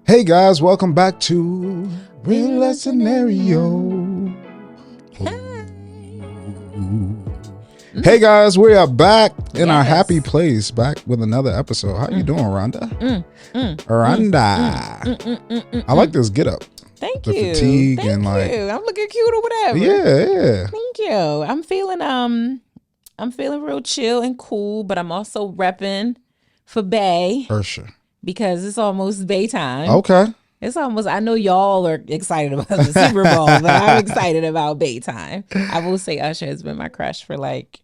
Hey guys, welcome back to RLS Scenario. Hey guys, we are back in our happy place, back with another episode. How you doing, Rhonda? Rhonda. I like this get up. Thank the you. Fatigue Thank and you. like I'm looking cute or whatever. Yeah. Thank you. I'm feeling real chill and cool, but I'm also repping for Bay Ursher. because it's almost Bay time. Okay. It's almost, I know y'all are excited about the Super Bowl, but I'm excited about Bay time. I will say Usher has been my crush for like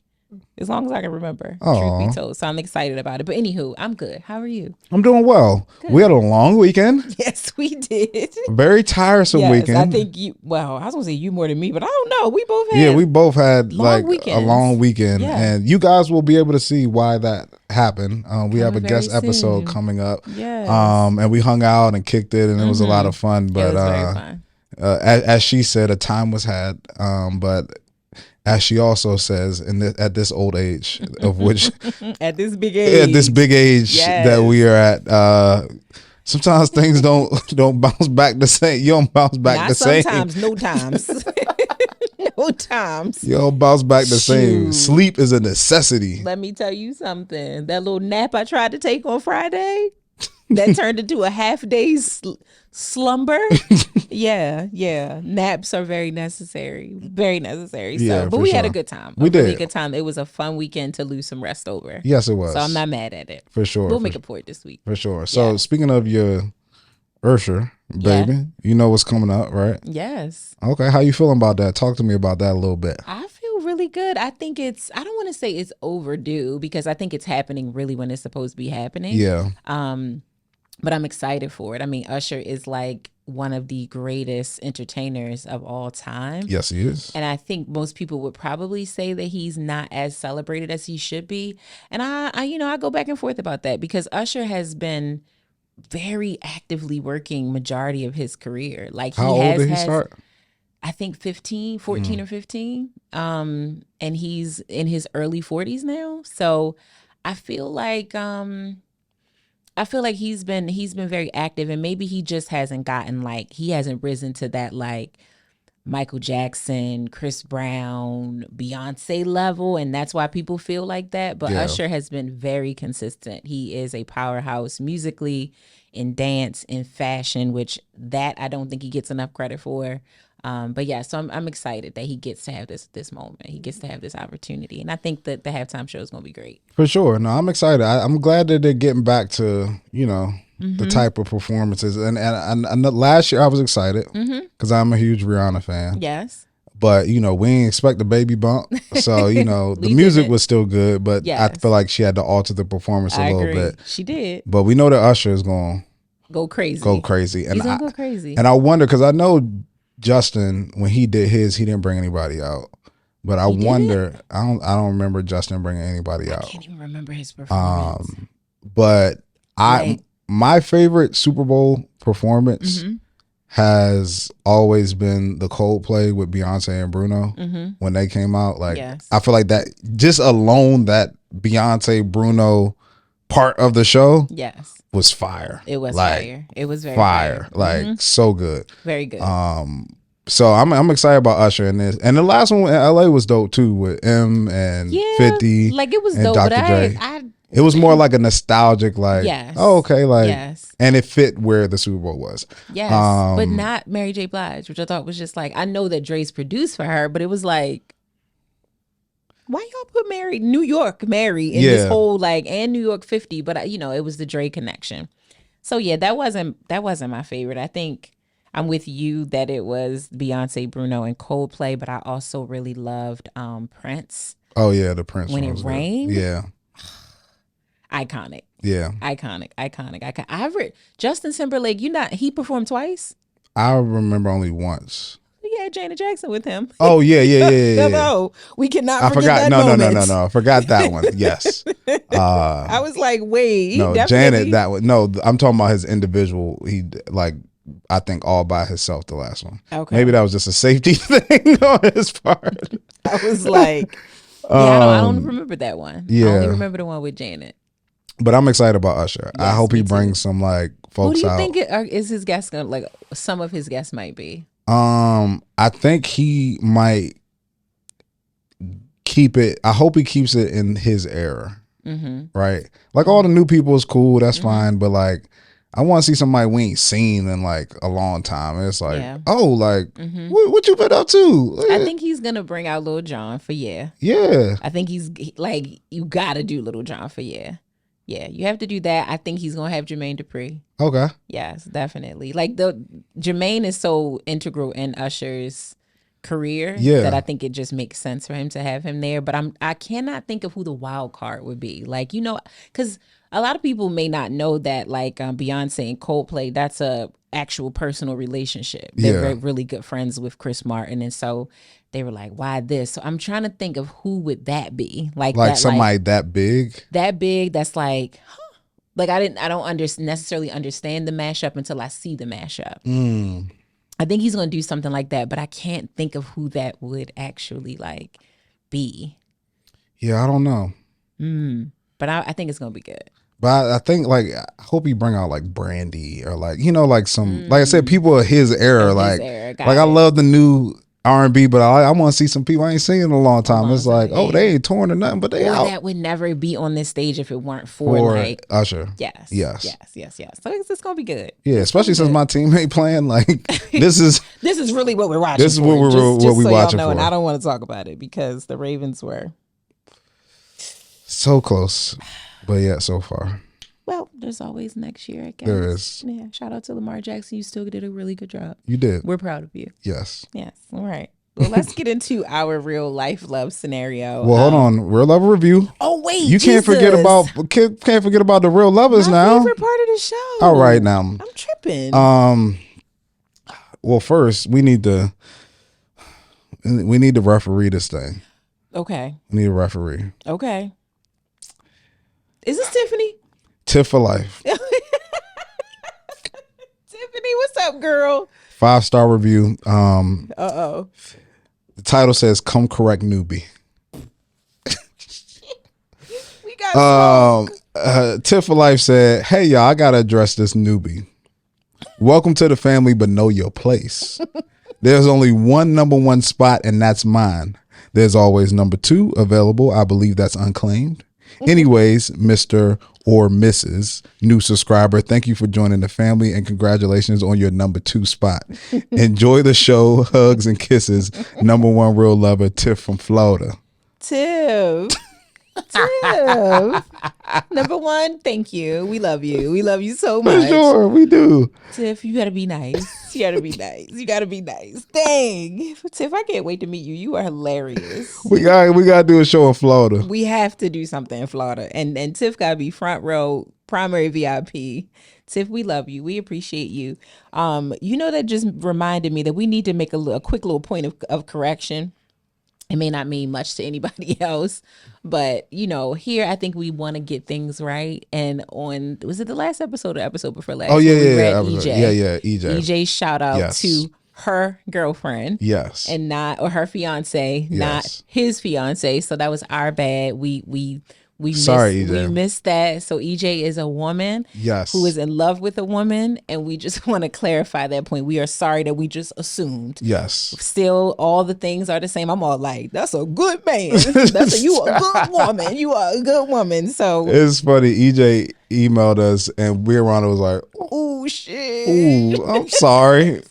as long as I can remember, truth be told. So I'm excited about it. But anywho, I'm good. How are you? I'm doing well. Good. We had a long weekend. Yes, we did. A very tiresome weekend. I think I was going to say you more than me, but I don't know. We both had we both had like weekends. a long weekend. Yeah. And you guys will be able to see why that happened. We have a guest episode coming up. Yes. And we hung out and kicked it, and it was a lot of fun. But it was very fun. As she said, a time was had. But as she also says, at this old age, of which at this big age, that we are at, sometimes things don't bounce back the same. You don't bounce back Not the same. Sometimes, no times, no times. You don't bounce back the same. Sleep is a necessity. Let me tell you something. That little nap I tried to take on Friday, that turned into a half day's slumber. Yeah. Naps are very necessary. Yeah, but we had a good time. We did. Really good time. It was a fun weekend to lose some rest over. Yes, it was. So I'm not mad at it. For sure. We'll make a point this week. For sure. So speaking of your Ursher, baby, you know what's coming up, right? Yes. Okay. How you feeling about that? Talk to me about that a little bit. I feel really good. I think I don't want to say it's overdue because I think it's happening really when it's supposed to be happening. Yeah. But I'm excited for it. I mean, Usher is like one of the greatest entertainers of all time. Yes, he is. And I think most people would probably say that he's not as celebrated as he should be. And I go back and forth about that because Usher has been very actively working majority of his career. Like How old did he start? I think 14 or 15. And he's in his early 40s now. So I feel like he's been very active, and maybe he just hasn't he hasn't risen to that like Michael Jackson, Chris Brown, Beyonce level, and that's why people feel like that. But Usher has been very consistent. He is a powerhouse musically, in dance, in fashion, which that I don't think he gets enough credit for. But yeah, so I'm excited that he gets to have this moment. He gets to have this opportunity. And I think that the halftime show is going to be great. For sure. No, I'm excited. I'm glad that they're getting back to, the type of performances. And last year I was excited because I'm a huge Rihanna fan. Yes. But, we didn't expect the baby bump. So, the music was still good. But I feel like she had to alter the performance a little bit. She did. But we know that Usher is going to go crazy. And He's going to go crazy. And I wonder, because I know Justin, when he did his, he didn't bring anybody out. But I wonder, I don't remember Justin bringing anybody out. I can't even remember his performance. But my favorite Super Bowl performance has always been the Coldplay with Beyonce and Bruno when they came out. Like, I feel like that just alone, that Beyonce Bruno part of the show, was fire. It was like, fire. It was very fire. Like so good. Very good. So I'm excited about Usher in this, and the last one in LA was dope too with M and 50. Like it was and dope, Dr. but Dre. It was more like a nostalgic, like okay, like and it fit where the Super Bowl was. Yes, but not Mary J. Blige, which I thought was just like, I know that Dre's produced for her, but it was like, why y'all put New York Mary in this whole like, and New York 50, but it was the Dre connection. So yeah, that wasn't my favorite. I think I'm with you that it was Beyonce, Bruno, and Coldplay, but I also really loved Prince. Oh yeah, the Prince When It Rained. Yeah. Iconic. Yeah. Iconic. Justin Timberlake, he performed twice? I remember only once. We had Janet Jackson with him. Oh yeah. No, we cannot forget that moment. No. I forgot that one. Yes. I was like, wait. No, Janet, that one. No, I'm talking about his individual. He like, I think all by himself, the last one. Okay. Maybe that was just a safety thing on his part. I was like, I don't remember that one. Yeah. I only remember the one with Janet. But I'm excited about Usher. Yes, I hope he me too. brings some like folks Who do you out. think is his guest gonna, like, some of his guests might be? I think he might keep it. I hope he keeps it in his era. Right? Like, all the new people is cool, that's fine, but like, I want to see somebody we ain't seen in like a long time. And it's like, what you been up to? I think he's gonna bring out Lil Jon for Yeah. I think he's like, you gotta do Lil Jon for Yeah. You have to do that. I think he's gonna have Jermaine Dupri. Okay. Yes, definitely. Like, Jermaine is so integral in Usher's career that I think it just makes sense for him to have him there. But I cannot think of who the wild card would be. Like, you know, because a lot of people may not know that, like, Beyonce and Coldplay, that's a actual personal relationship. They're really good friends with Chris Martin, and so they were like, why this? So I'm trying to think of who would that be. Like that, somebody that big? That big, that's like, huh. Like, I don't necessarily understand the mashup until I see the mashup. I think he's going to do something like that, but I can't think of who that would actually, like, be. Yeah, I don't know. But I think it's going to be good. But I think, like, I hope he bring out like Brandy or like, you know, like some, like I said, people of his era. I love the new R&B, but I want to see some people I ain't seen in a long time. It's like, they ain't touring or nothing, but they out. That would never be on this stage if it weren't for like Usher. Yes. So it's gonna be good. Yeah, especially since my team ain't playing. Like, this is really what we're watching. This is what we're watching for. And I don't want to talk about it because the Ravens were so close, but yeah, so far. Well, there's always next year, I guess. There is. Yeah. Shout out to Lamar Jackson. You still did a really good job. You did. We're proud of you. Yes. All right. Well, let's get into our real life love scenario. Well, hold on. Real love review. Oh wait, you can't forget about the real lovers now. Favorite part of the show. All right, now I'm tripping. Well, first we need to referee this thing. Okay. We need a referee. Okay. Is this Tiffany? Tiff for life. Tiffany, what's up, girl? 5-star review. The title says "Come correct newbie." We got Tiff for life said, "Hey y'all, I gotta address this newbie. Welcome to the family, but know your place. There's only one number one spot, and that's mine. There's always number 2 available. I believe that's unclaimed. Anyways, Mr. or Mrs. new subscriber, thank you for joining the family and congratulations on your number 2 spot. Enjoy the show. Hugs and kisses. Number 1 real lover, Tiff from Florida." Tiff. Number 1, thank you. We love you. We love you so much. Sure, we do. Tiff, you gotta be nice. You gotta be nice. You gotta be nice. Dang. Tiff, I can't wait to meet you. You are hilarious. We gotta do a show in Florida. We have to do something in Florida. And Tiff gotta be front row, primary VIP. Tiff, we love you. We appreciate you. You know, that just reminded me that we need to make a quick little point of correction. It may not mean much to anybody else, but, you know, here I think we want to get things right. And was it the last episode or episode before last? Oh, yeah. EJ. EJ. EJ shout out to her girlfriend. Yes. And her fiance, not his fiance. So that was our bad. We missed that. So EJ is a woman who is in love with a woman, and we just want to clarify that point. We are sorry that we just assumed. Yes. Still, all the things are the same. I'm all like, that's a good man. You are a good woman. You are a good woman. So it's funny. EJ emailed us, and Rhonda was like, "Oh shit! Ooh, I'm sorry.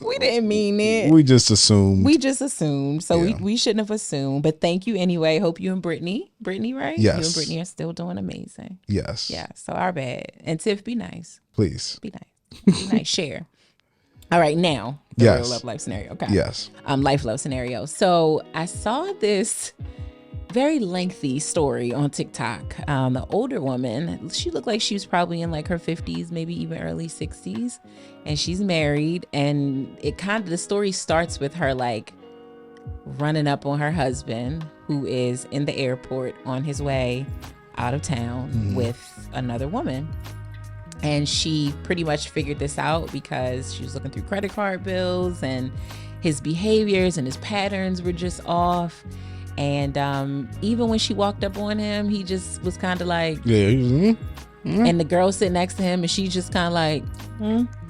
we didn't mean it. We just assumed. So we shouldn't have assumed. But thank you anyway. Hope you and Brittany, right? Yes. You and Brittany are still doing amazing. Yes. Yeah. So our bad. And Tiff, be nice. Please. Be nice. Be nice. Share. All right, now the real love life scenario. Okay. Yes. Life love scenario. So I saw this very lengthy story on TikTok. The older woman, she looked like she was probably in like her 50s, maybe even early 60s, and she's married. And the story starts with her like running up on her husband, who is in the airport on his way out of town with another woman. And she pretty much figured this out because she was looking through credit card bills, and his behaviors and his patterns were just off. And even when she walked up on him, he just was kind of like, And the girl sitting next to him, and she's just kind of like,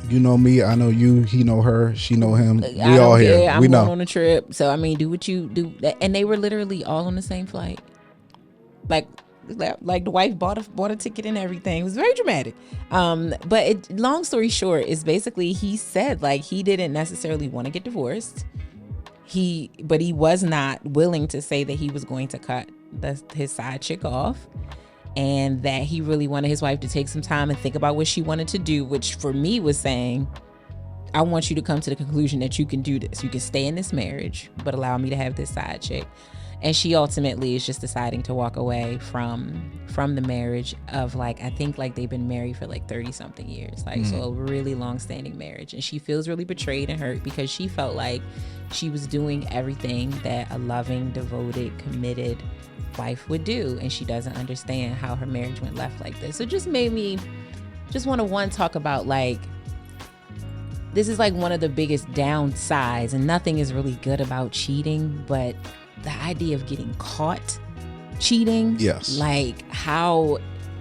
you know me, I know you, he know her, she know him. We all here. I'm we going know on a trip, so I mean, do what you do. And they were literally all on the same flight. Like the wife bought a ticket and everything. It was very dramatic. But long story short is basically he said like he didn't necessarily want to get divorced. But he was not willing to say that he was going to cut his side chick off, and that he really wanted his wife to take some time and think about what she wanted to do, which for me was saying, I want you to come to the conclusion that you can do this. You can stay in this marriage, but allow me to have this side chick. And she ultimately is just deciding to walk away from the marriage of like, I think like they've been married for like 30 something years. Like, so a really long standing marriage. And she feels really betrayed and hurt because she felt like she was doing everything that a loving, devoted, committed wife would do. And she doesn't understand how her marriage went left like this. So it just made me just want to talk about like, this is like one of the biggest downsides, and nothing is really good about cheating, but the idea of getting caught cheating, yes, like how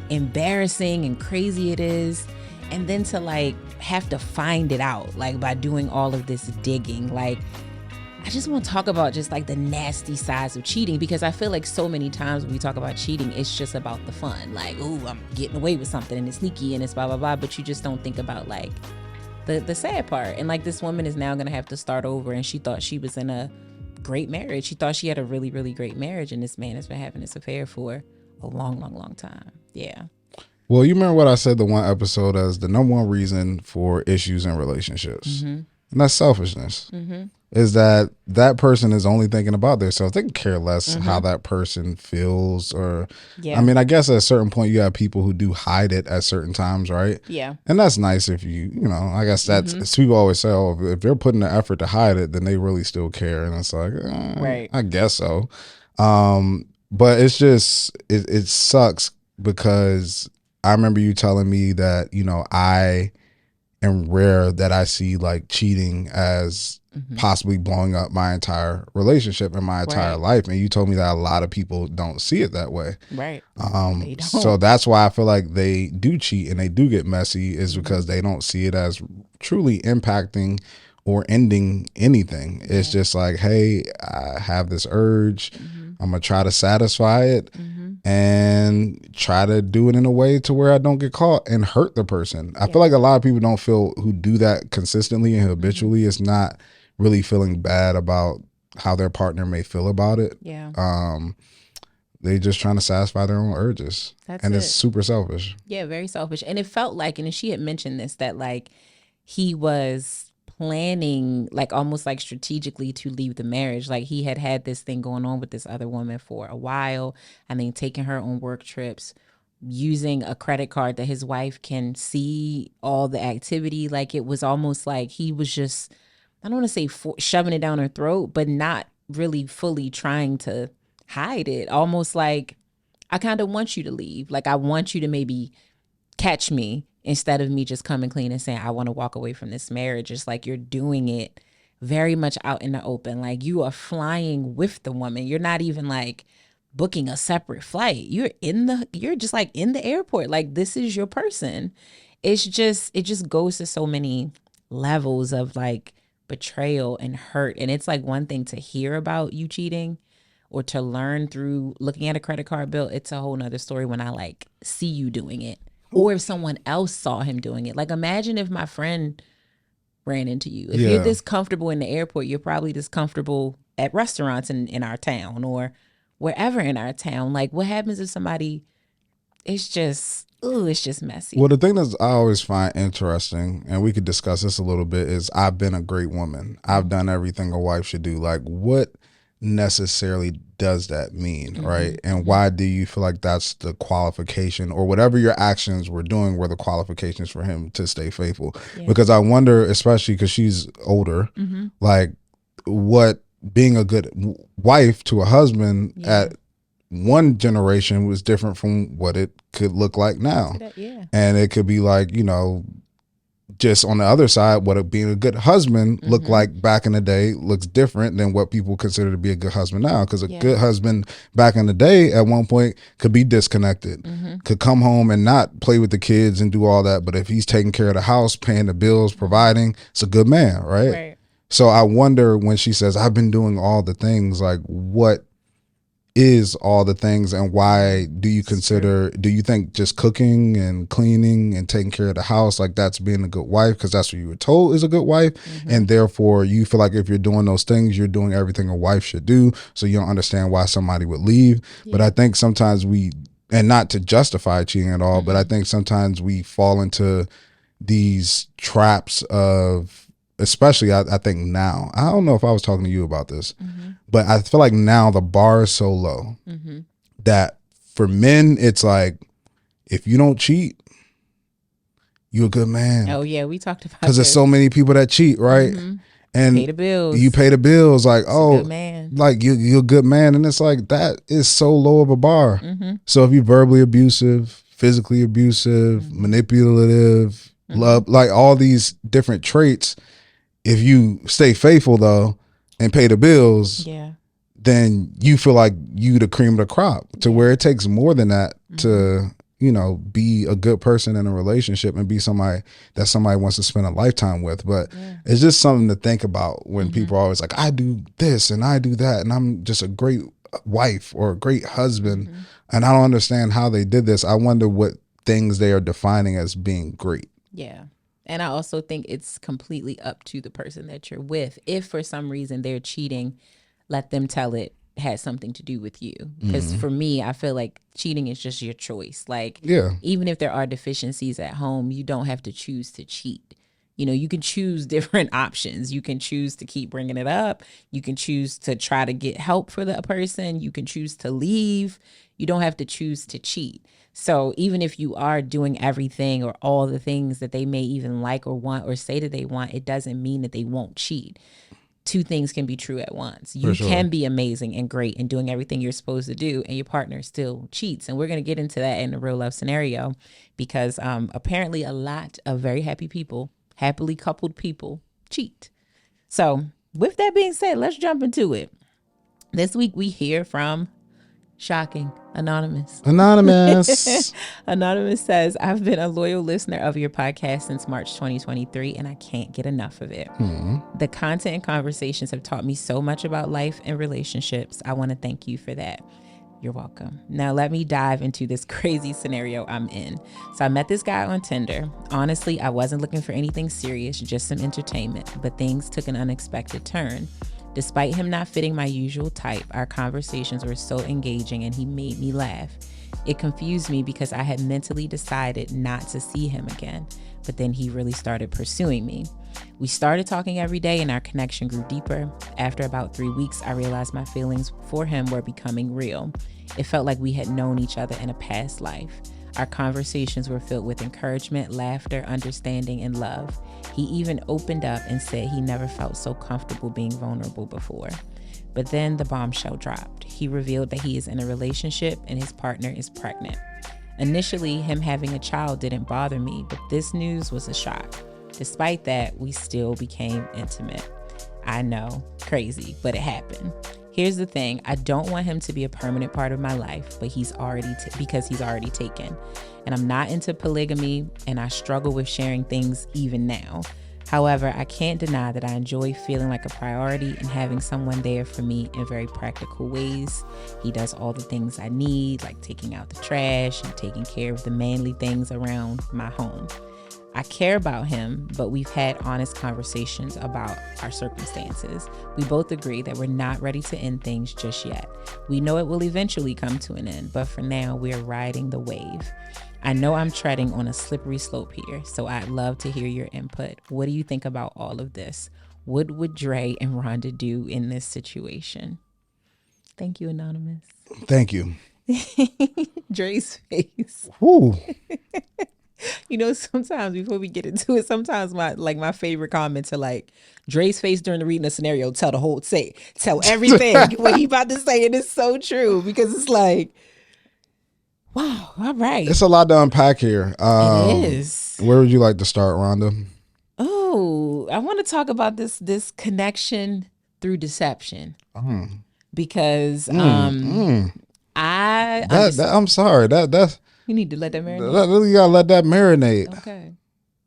embarrassing and crazy it is, and then to like have to find it out like by doing all of this digging. Like, I just want to talk about just like the nasty sides of cheating, because I feel like so many times when we talk about cheating, it's just about the fun, like, ooh, I'm getting away with something and it's sneaky and it's blah blah blah, but you just don't think about like the sad part. And like, this woman is now gonna have to start over, and she thought she was in a great marriage. She thought she had a really, really great marriage, and this man has been having this affair for a long, long, long time. Yeah. Well, you remember what I said the one episode as the number one reason for issues in relationships, and that's selfishness. Is that person is only thinking about themselves. They can care less how that person feels, or I mean, I guess at a certain point you have people who do hide it at certain times, right? Yeah. And that's nice if you know, I guess that's people always say, oh, if they're putting the effort to hide it, then they really still care. And it's like, right. I guess so. But it's just, it sucks, because I remember you telling me that, you know, I am rare that I see like cheating as possibly blowing up my entire relationship and my entire life. And you told me that a lot of people don't see it that way. Right. They don't. So that's why I feel like they do cheat and they do get messy, is because they don't see it as truly impacting or ending anything. It's just like, hey, I have this urge. I'm going to try to satisfy it and try to do it in a way to where I don't get caught and hurt the person. I feel like a lot of people don't feel, who do that consistently and habitually, it's not really feeling bad about how their partner may feel about it. Yeah. They just trying to satisfy their own urges. It's super selfish. Yeah, very selfish. And it felt like, and she had mentioned this, that like he was planning like almost like strategically to leave the marriage. Like he had this thing going on with this other woman for a while. I mean, taking her on work trips, using a credit card that his wife can see all the activity. Like it was almost like he was just, I don't want to say shoving it down her throat, but not really fully trying to hide it. Almost like, I kind of want you to leave. Like I want you to maybe catch me, instead of me just coming clean and saying, I want to walk away from this marriage. It's like you're doing it very much out in the open. Like you are flying with the woman. You're not even like booking a separate flight. You're just like in the airport. Like this is your person. It just goes to so many levels of like betrayal and hurt. And it's like one thing to hear about you cheating or to learn through looking at a credit card bill. It's a whole nother story when I like see you doing it. Or if someone else saw him doing it. Like imagine if my friend ran into you. If you're this comfortable in the airport, you're probably this comfortable at restaurants in our town or wherever in our town. Like what happens if somebody, it's just messy. Well, the thing that I always find interesting, and we could discuss this a little bit, is I've been a great woman. I've done everything a wife should do. Like what necessarily does that mean, right? And why do you feel like that's the qualification, or whatever your actions were doing were the qualifications for him to stay faithful? Because I wonder, especially because she's older, like what being a good wife to a husband at one generation was different from what it could look like now. And it could be like, you know, just on the other side, what being a good husband looked like back in the day looks different than what people consider to be a good husband now. Because a good husband back in the day at one point could be disconnected, could come home and not play with the kids and do all that. But if he's taking care of the house, paying the bills, providing, it's a good man, right? So I wonder when she says, I've been doing all the things, like what is all the things, and why do you think just cooking and cleaning and taking care of the house, like that's being a good wife because that's what you were told is a good wife, and therefore you feel like if you're doing those things, you're doing everything a wife should do, so you don't understand why somebody would leave. But I think sometimes and not to justify cheating at all, but I think sometimes we fall into these traps of, especially I think now, I don't know if I was talking to you about this, but I feel like now the bar is so low that for men, it's like, if you don't cheat, you're a good man. Oh yeah, we talked about, because there's so many people that cheat, right? And pay the bills. You pay the bills, like, oh, good man. Like you're a good man, and it's like that is so low of a bar. So if you're verbally abusive, physically abusive, manipulative, love, like all these different traits, if you stay faithful though and pay the bills, then you feel like you the cream of the crop, to where it takes more than that to, you know, be a good person in a relationship and be somebody that somebody wants to spend a lifetime with. But it's just something to think about when people are always like, I do this and I do that, and I'm just a great wife or a great husband, and I don't understand how they did this. I wonder what things they are defining as being great. Yeah. And I also think it's completely up to the person that you're with. If for some reason they're cheating, let them tell it had something to do with you. Because for me, I feel like cheating is just your choice. Like, even if there are deficiencies at home, you don't have to choose to cheat. You know, you can choose different options. You can choose to keep bringing it up. You can choose to try to get help for the person. You can choose to leave. You don't have to choose to cheat. So even if you are doing everything or all the things that they may even like or want or say that they want, it doesn't mean that they won't cheat. Two things can be true at once. You can be amazing and great and doing everything you're supposed to do, and your partner still cheats. And we're going to get into that in a real love scenario, because apparently a lot of very happy people, happily coupled people, cheat. So with that being said, let's jump into it. This week we hear from, shocking, Anonymous. Anonymous says, I've been a loyal listener of your podcast since March 2023, and I can't get enough of it. The content and conversations have taught me so much about life and relationships. I want to thank you for that. You're welcome. Now let me dive into this crazy scenario I'm in. So I met this guy on Tinder. Honestly, I wasn't looking for anything serious, just some entertainment, but things took an unexpected turn. Despite him not fitting my usual type, our conversations were so engaging and he made me laugh. It confused me because I had mentally decided not to see him again, but then he really started pursuing me. We started talking every day and our connection grew deeper. After about 3 weeks, I realized my feelings for him were becoming real. It felt like we had known each other in a past life. Our conversations were filled with encouragement, laughter, understanding, and love. He even opened up and said he never felt so comfortable being vulnerable before. But then the bombshell dropped. He revealed that he is in a relationship and his partner is pregnant. Initially, him having a child didn't bother me, but this news was a shock. Despite that, we still became intimate. I know, crazy, but it happened. Here's the thing, I don't want him to be a permanent part of my life, but because he's already taken. And I'm not into polygamy, and I struggle with sharing things even now. However, I can't deny that I enjoy feeling like a priority and having someone there for me in very practical ways. He does all the things I need, like taking out the trash and taking care of the manly things around my home. I care about him, but we've had honest conversations about our circumstances. We both agree that we're not ready to end things just yet. We know it will eventually come to an end, but for now, we're riding the wave. I know I'm treading on a slippery slope here, so I'd love to hear your input. What do you think about all of this? What would Dre and Rhonda do in this situation? Thank you, Anonymous. Thank you. Dre's face. Woo. You know, sometimes before we get into it, sometimes my favorite comments are like, Dre's face during the reading a scenario, tell everything what he about to say. And it's so true, because it's like, wow, all right. It's a lot to unpack here. It is. Where would you like to start, Rhonda? Oh, I want to talk about this connection through deception. Because I'm sorry. That's you need to let that marinate. You gotta let that marinate. Okay.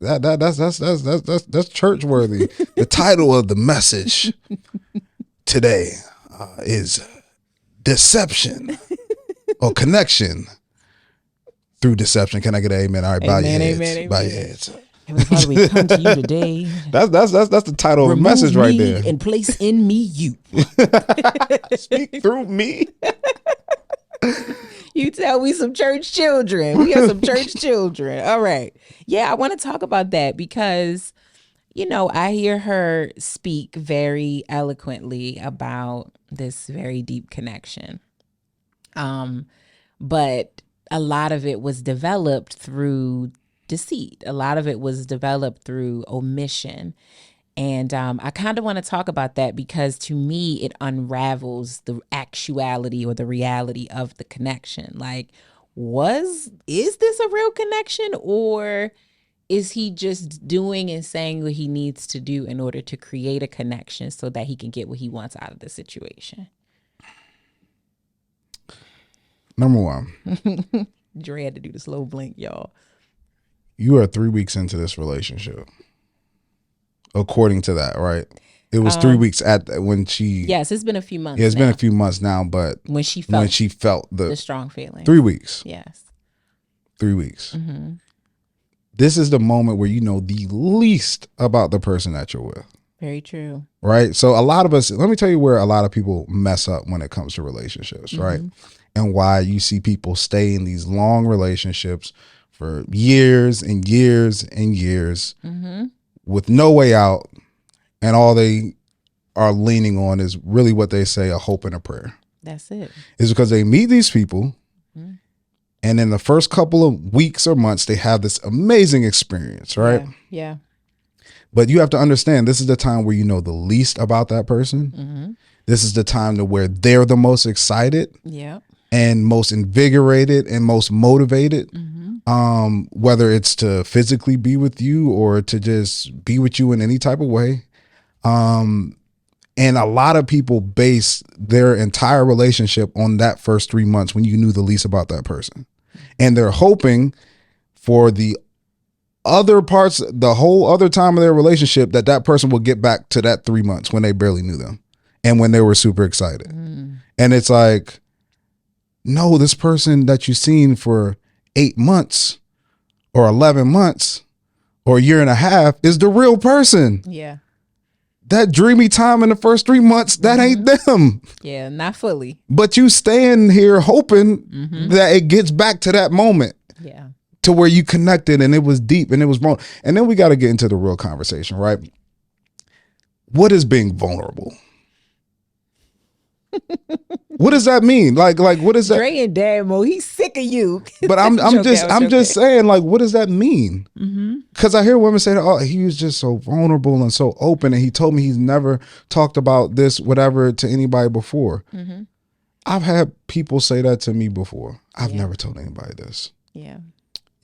That's church worthy. The title of the message today is deception or connection through deception. Can I get an amen? All right, bow your heads. Amen. Bow your heads. Heavenly Father, we come to you today. That's the title of the message right there. And place in me you. Speak through me. You tell we some church children. We are some church children. All right. Yeah, I want to talk about that because, I hear her speak very eloquently about this very deep connection. But a lot of it was developed through deceit. A lot of it was developed through omission. And I kind of want to talk about that because to me, it unravels the actuality or the reality of the connection. Like, is this a real connection, or is he just doing and saying what he needs to do in order to create a connection so that he can get what he wants out of the situation? Number one. Dre had to do the slow blink, y'all. You are 3 weeks into this relationship. According to that, right? It was 3 weeks when she. Yes, it's been a few months. Yeah, it's been a few months now, but when she felt the strong feeling. 3 weeks. Yes. 3 weeks. This is the moment where you know the least about the person that you're with. Very true. Right? So a lot of us, let me tell you where a lot of people mess up when it comes to relationships, right? And why you see people stay in these long relationships for years and years and years with no way out, and all they are leaning on is really what they say, a hope and a prayer. That's it. It's because they meet these people, and in the first couple of weeks or months, they have this amazing experience, right? Yeah. But you have to understand, this is the time where you know the least about that person. This is the time to where they're the most excited. Yeah. And most invigorated and most motivated, whether it's to physically be with you or to just be with you in any type of way. And a lot of people base their entire relationship on that first 3 months when you knew the least about that person. And they're hoping for the other parts, the whole other time of their relationship, that person will get back to that 3 months when they barely knew them and when they were super excited. And it's like, no, this person that you've seen for 8 months or 11 months or a year and a half is the real person. Yeah. That dreamy time in the first 3 months, that ain't them. Yeah, not fully. But you staying here hoping that it gets back to that moment. Yeah. To where you connected and it was deep and it was wrong. And then we got to get into the real conversation, right? What is being vulnerable? What does that mean? Like what is that? Dre and Damo, he's sick of you. But I'm just saying, like, what does that mean? Because I hear women say, "Oh, he was just so vulnerable and so open, and he told me he's never talked about this, whatever, to anybody before." I've had people say that to me before. I've never told anybody this. Yeah.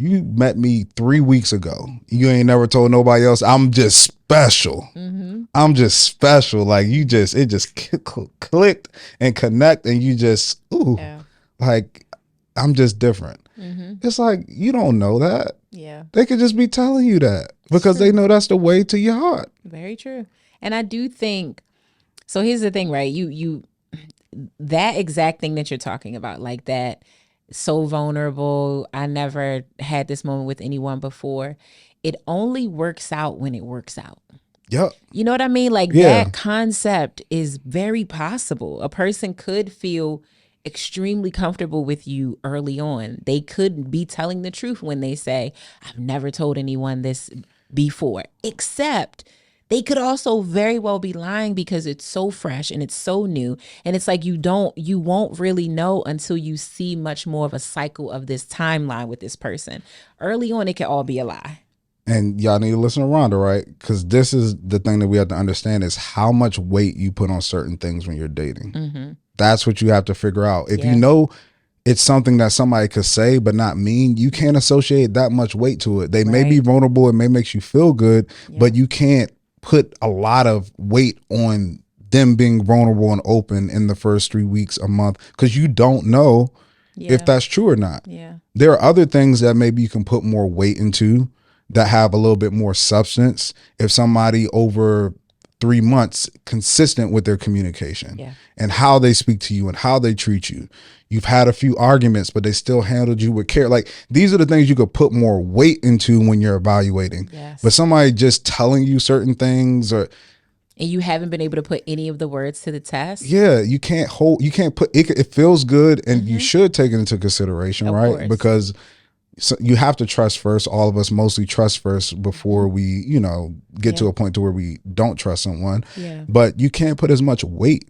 You met me 3 weeks ago. You ain't never told nobody else. I'm just special. I'm just special. Like it just clicked and connect, and you just, like I'm just different. It's like, you don't know that. Yeah. They could just be telling you that because they know that's the way to your heart. Very true. And I do think, so here's the thing, right? You that exact thing that you're talking about, like that, so vulnerable. I never had this moment with anyone before. It only works out when it works out. Yep. You know what I mean? Like that concept is very possible. A person could feel extremely comfortable with you early on. They could be telling the truth when they say, I've never told anyone this before, except they could also very well be lying because it's so fresh and it's so new. And it's like you won't really know until you see much more of a cycle of this timeline with this person. Early on, it can all be a lie. And y'all need to listen to Rhonda, right? Because this is the thing that we have to understand is how much weight you put on certain things when you're dating. That's what you have to figure out. If you know it's something that somebody could say but not mean, you can't associate that much weight to it. They may be vulnerable, it may make you feel good, but you can't put a lot of weight on them being vulnerable and open in the first 3 weeks, a month, because you don't know if that's true or not. There are other things that maybe you can put more weight into that have a little bit more substance. If somebody over 3 months consistent with their communication and how they speak to you and how they treat you, you've had a few arguments but they still handled you with care, like these are the things you could put more weight into when you're evaluating. But somebody just telling you certain things, or and you haven't been able to put any of the words to the test. You can't put it. It feels good, and you should take it into consideration, right? Course. Because you have to trust first. All of us mostly trust first before we, get to a point to where we don't trust someone. But you can't put as much weight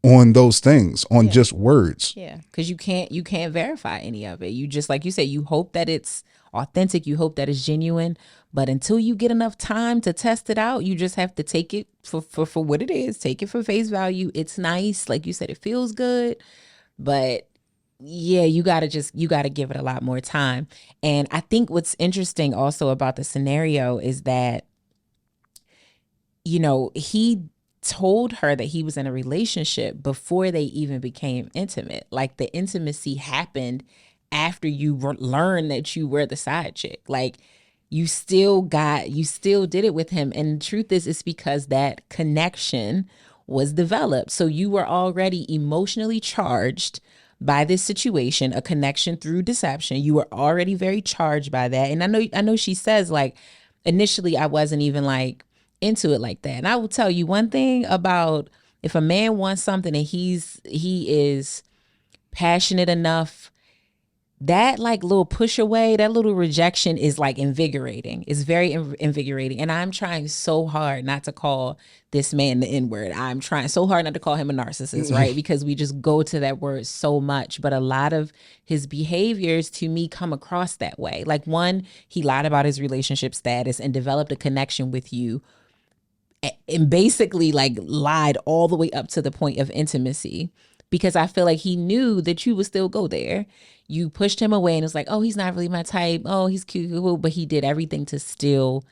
on those things, on just words. Because you can't verify any of it. You just, like you said, you hope that it's authentic. You hope that it's genuine. But until you get enough time to test it out, you just have to take it for what it is. Take it for face value. It's nice. Like you said, it feels good. But you got to give it a lot more time. And I think what's interesting also about the scenario is that, he told her that he was in a relationship before they even became intimate. Like the intimacy happened after you learned that you were the side chick. Like you still did it with him. And the truth is, it's because that connection was developed. So you were already emotionally charged by this situation, a connection through deception. You were already very charged by that. And I know she says, like, initially I wasn't even like into it like that. And I will tell you one thing about, if a man wants something and he is passionate enough, that like little push away, that little rejection is like invigorating. It's very invigorating. And I'm trying so hard not to call this man the N-word. I'm trying so hard not to call him a narcissist, right? Because we just go to that word so much. But a lot of his behaviors to me come across that way. Like one, he lied about his relationship status and developed a connection with you and basically like lied all the way up to the point of intimacy, because I feel like he knew that you would still go there. You pushed him away and it's like, oh, he's not really my type. Oh, he's cute. But he did everything to still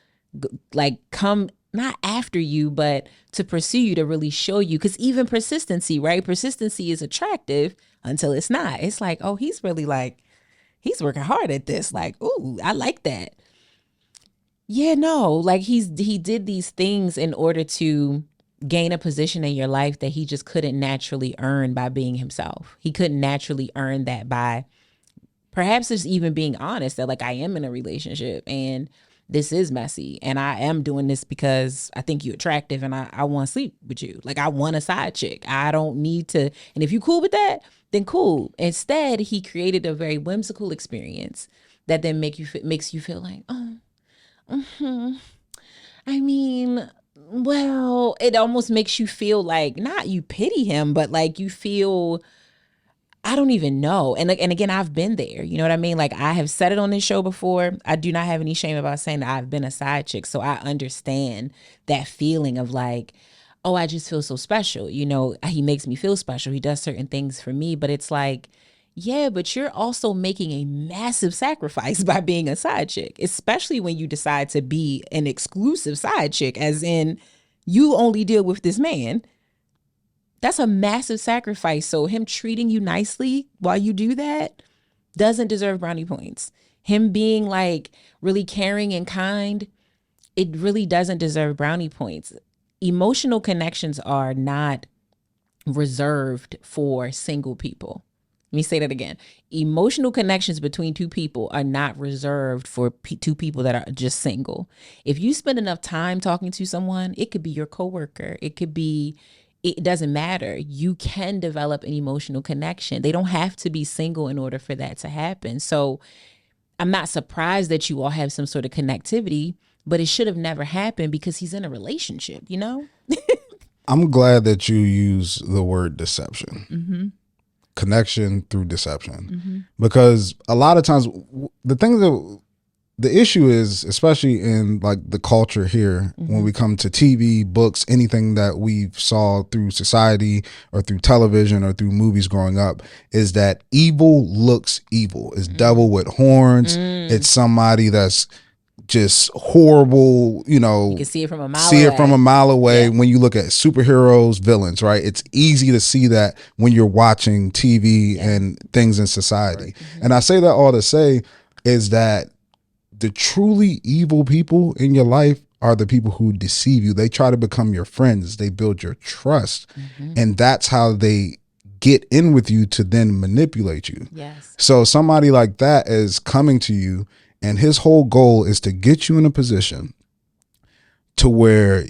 like come, not after you, but to pursue you, to really show you. Because even persistency, right? Persistency is attractive until it's not. It's like, oh, he's really like, he's working hard at this. Like, ooh, I like that. Yeah, no, like he did these things in order to gain a position in your life that he just couldn't naturally earn by being himself. He couldn't naturally earn that by perhaps just even being honest that like, I am in a relationship and this is messy and I am doing this because I think you're attractive and I want to sleep with you. Like I want a side chick. I don't need to. And if you cool with that, then cool. Instead, he created a very whimsical experience that then makes you feel like, oh, I mean, well, it almost makes you feel like, not you pity him, but like you feel, I don't even know. And again, I've been there. You know what I mean? Like I have said it on this show before. I do not have any shame about saying that I've been a side chick. So I understand that feeling of like, oh, I just feel so special. He makes me feel special. He does certain things for me, but it's like, yeah, but you're also making a massive sacrifice by being a side chick, especially when you decide to be an exclusive side chick, as in you only deal with this man. That's a massive sacrifice. So him treating you nicely while you do that doesn't deserve brownie points. Him being like really caring and kind, it really doesn't deserve brownie points. Emotional connections are not reserved for single people. Let me say that again. Emotional connections between two people are not reserved for two people that are just single. If you spend enough time talking to someone, it could be your coworker. It doesn't matter. You can develop an emotional connection. They don't have to be single in order for that to happen. So I'm not surprised that you all have some sort of connectivity, but it should have never happened because he's in a relationship, I'm glad that you use the word deception. Mm-hmm. Connection through deception. Mm-hmm. Because a lot of times the thing that the issue is, especially in like the culture here, when we come to TV, books, anything that we saw through society or through television or through movies growing up, is that evil looks evil. It's devil with horns. It's somebody that's just horrible, you can see it from a mile away. Yeah. When you look at superheroes, villains, right? It's easy to see that when you're watching TV and things in society. Right. And I say that all to say is that the truly evil people in your life are the people who deceive you. They try to become your friends. They build your trust. And that's how they get in with you to then manipulate you. Yes. So somebody like that is coming to you, and his whole goal is to get you in a position to where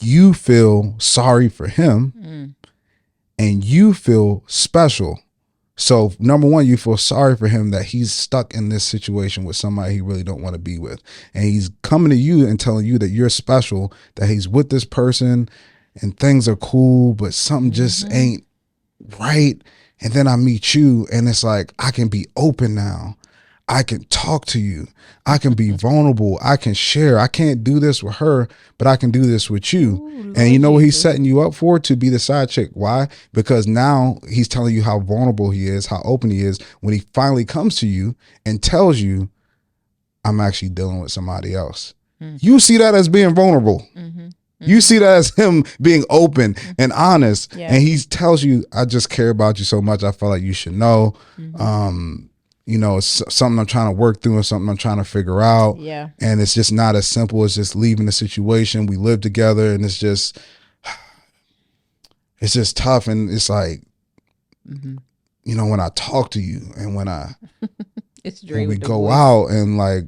you feel sorry for him and you feel special. So number one, you feel sorry for him that he's stuck in this situation with somebody he really don't want to be with. And he's coming to you and telling you that you're special, that he's with this person and things are cool, but something just ain't right. And then I meet you and it's like, I can be open now. I can talk to you. I can be vulnerable. I can share. I can't do this with her, but I can do this with you. Ooh, and you know what he's setting you up for? To be the side chick. Why? Because now he's telling you how vulnerable he is, how open he is, when he finally comes to you and tells you, I'm actually dealing with somebody else. You see that as being vulnerable. You see that as him being open and honest. And he tells you, I just care about you so much. I feel like you should know. You know, it's something I'm trying to work through and something I'm trying to figure out. Yeah. And it's just not as simple as just leaving the situation. We live together and it's just tough. And it's like, you know, when I talk to you and when we go out and like,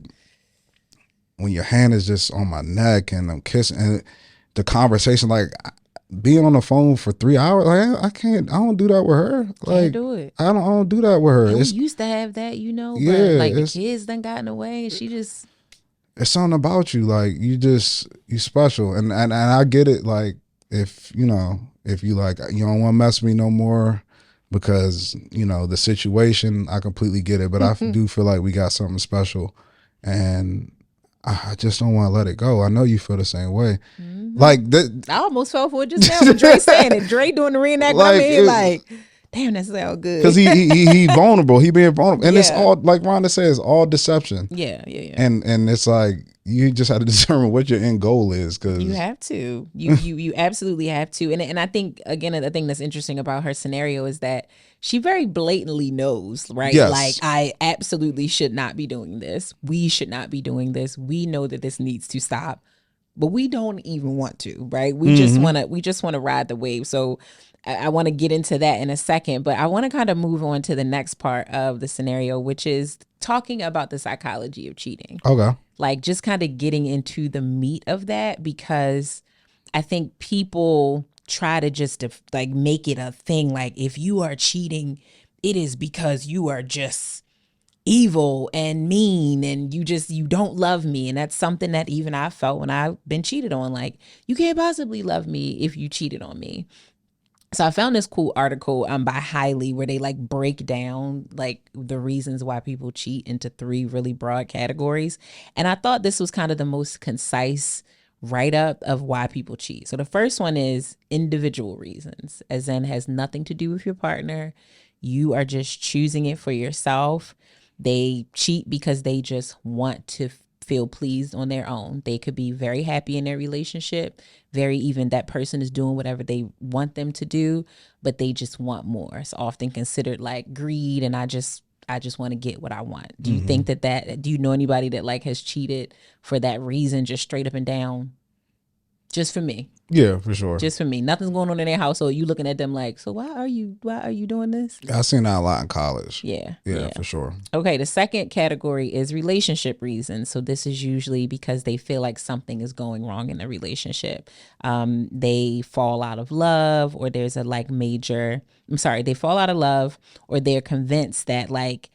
when your hand is just on my neck and I'm kissing and the conversation, like being on the phone for 3 hours, like I don't do that with her. Like, can't do it. I don't do that with her. We used to have that, you know, but like the kids done gotten away and she just. It's something about you, like you special, and I get it. Like if you like you don't want to mess with me no more because you know the situation, I completely get it. But I do feel like we got something special, and I just don't want to let it go. I know you feel the same way. Like I almost fell for it just now with Dre saying it. Dre doing the reenactment. Like, I mean, like, damn, that sounds good. Because he vulnerable. He being vulnerable. And it's all, like Rhonda says, all deception. Yeah. And it's like, you just have to determine what your end goal is. Cause you have to. You absolutely have to. And I think, again, the thing that's interesting about her scenario is that she very blatantly knows, right? Yes. Like, I absolutely should not be doing this. We should not be doing this. We know that this needs to stop. But we don't even want to, right? We just want to ride the wave. So I want to get into that in a second, but I want to kind of move on to the next part of the scenario, which is talking about the psychology of cheating. Okay. Like just kind of getting into the meat of that, because I think people try to just like make it a thing. Like if you are cheating, it is because you are just evil and mean and you don't love me. And that's something that even I felt when I've been cheated on. Like, you can't possibly love me if you cheated on me. So I found this cool article by Hiley where they like break down like the reasons why people cheat into 3 really broad categories. And I thought this was kind of the most concise write-up of why people cheat. So the first one is individual reasons, as in has nothing to do with your partner. You are just choosing it for yourself. They cheat because they just want to feel pleased on their own. They could be very happy in their relationship, even that person is doing whatever they want them to do, but they just want more. It's often considered like greed, and I just want to get what I want. Do you think that do you know anybody that like has cheated for that reason, just straight up and down? Just for me. Yeah, for sure. Just for me. Nothing's going on in their household. You looking at them like, so why are you doing this? I've seen that a lot in college. Yeah, for sure. Okay, the second category is relationship reasons. So this is usually because they feel like something is going wrong in the relationship. They fall out of love, or there's they fall out of love, or they're convinced that like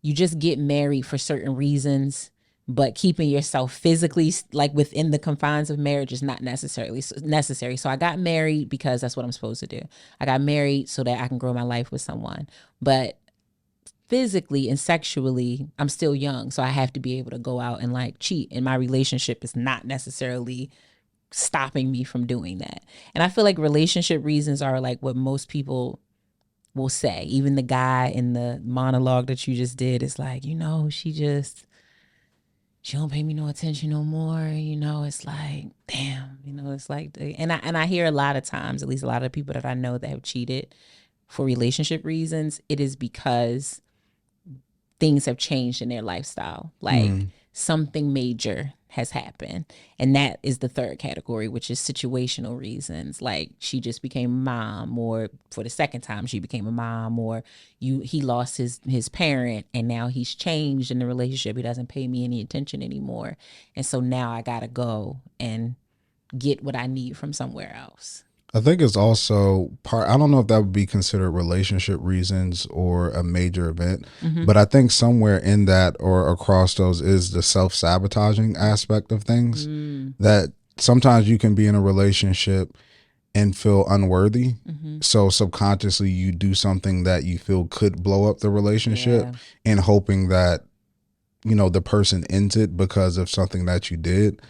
you just get married for certain reasons, but keeping yourself physically like within the confines of marriage is not necessarily necessary. So I got married because that's what I'm supposed to do. I got married so that I can grow my life with someone. But physically and sexually, I'm still young. So I have to be able to go out and like cheat. And my relationship is not necessarily stopping me from doing that. And I feel like relationship reasons are like what most people will say. Even the guy in the monologue that you just did is like, you know, she don't pay me no attention no more. You know, it's like, damn, you know, it's like, and I hear a lot of times, at least a lot of people that I know that have cheated for relationship reasons, it is because things have changed in their lifestyle. Like something major has happened. And that is the third category, which is situational reasons. Like she just became a mom, or for the second time she became a mom, or he lost his parent and now he's changed in the relationship. He doesn't pay me any attention anymore. And so now I gotta go and get what I need from somewhere else. I think it's also I don't know if that would be considered relationship reasons or a major event, but I think somewhere in that or across those is the self-sabotaging aspect of things, that sometimes you can be in a relationship and feel unworthy. So subconsciously you do something that you feel could blow up the relationship and hoping that, you know, the person ends it because of something that you did.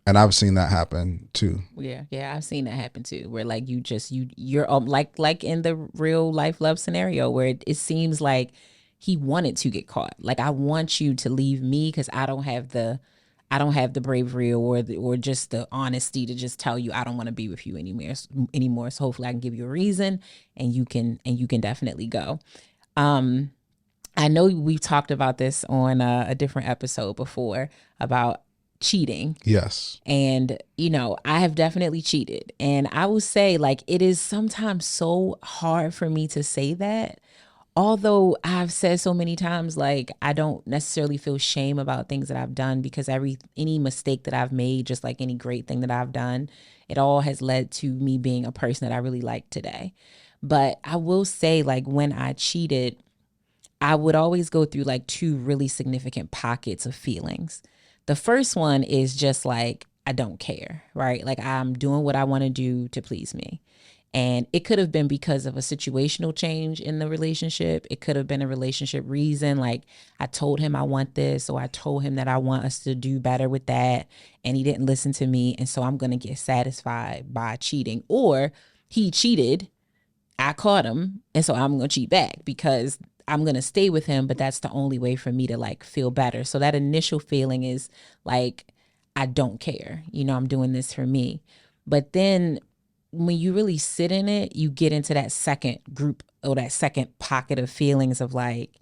And I've seen that happen too. Yeah, I've seen that happen too, where like you're like in the real life love scenario where it seems like he wanted to get caught. Like, I want you to leave me because I don't have the bravery or just the honesty to just tell you I don't want to be with you anymore. So hopefully I can give you a reason and you can definitely go. I know we've talked about this on a different episode before about cheating. Yes. And, you know, I have definitely cheated. And I will say, like, it is sometimes so hard for me to say that. Although I've said so many times, like, I don't necessarily feel shame about things that I've done, because any mistake that I've made, just like any great thing that I've done, it all has led to me being a person that I really like today. But I will say, like, when I cheated, I would always go through like two really significant pockets of feelings. The first one is just like, I don't care, right? Like, I'm doing what I want to do to please me. And it could have been because of a situational change in the relationship. It could have been a relationship reason. Like, I told him I want this, or I told him that I want us to do better with that, and he didn't listen to me. And so I'm going to get satisfied by cheating. Or he cheated, I caught him, and so I'm going to cheat back because I'm going to stay with him, but that's the only way for me to like feel better. So that initial feeling is like, I don't care. You know, I'm doing this for me. But then when you really sit in it, you get into that second group or that second pocket of feelings of like,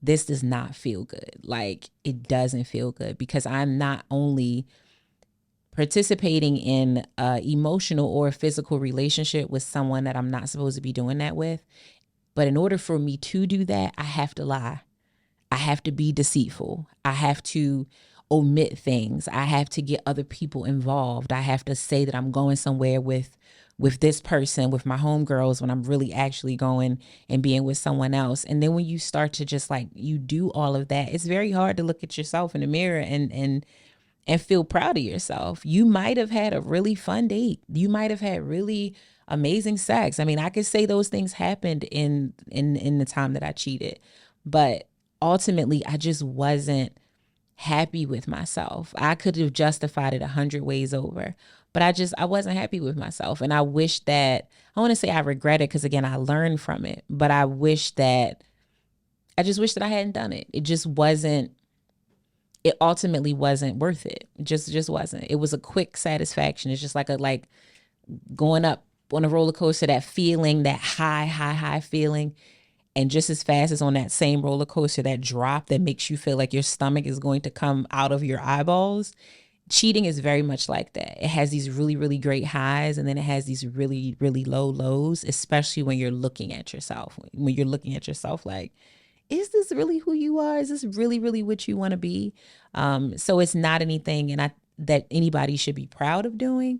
this does not feel good. Like, it doesn't feel good because I'm not only participating in an emotional or physical relationship with someone that I'm not supposed to be doing that with, but in order for me to do that, I have to lie. I have to be deceitful. I have to omit things. I have to get other people involved. I have to say that I'm going somewhere with this person, with my homegirls, when I'm really actually going and being with someone else. And then when you start to just like, you do all of that, it's very hard to look at yourself in the mirror and feel proud of yourself. You might have had a really fun date. You might have had really amazing sex. I mean, I could say those things happened in the time that I cheated, but ultimately I just wasn't happy with myself. I could have justified it 100 ways over, but I wasn't happy with myself. And I wish that, I want to say I regret it because again, I learned from it, but I just wish that I hadn't done it. It ultimately wasn't worth it. It just wasn't. It was a quick satisfaction. It's just like going up on a roller coaster, that feeling, that high feeling. And just as fast as on that same roller coaster, that drop that makes you feel like your stomach is going to come out of your eyeballs. Cheating is very much like that. It has these really, really great highs, and then it has these really, really low lows, especially when you're looking at yourself. When you're looking at yourself like, is this really who you are? Is this really, really what you want to be? So it's not anything that anybody should be proud of doing.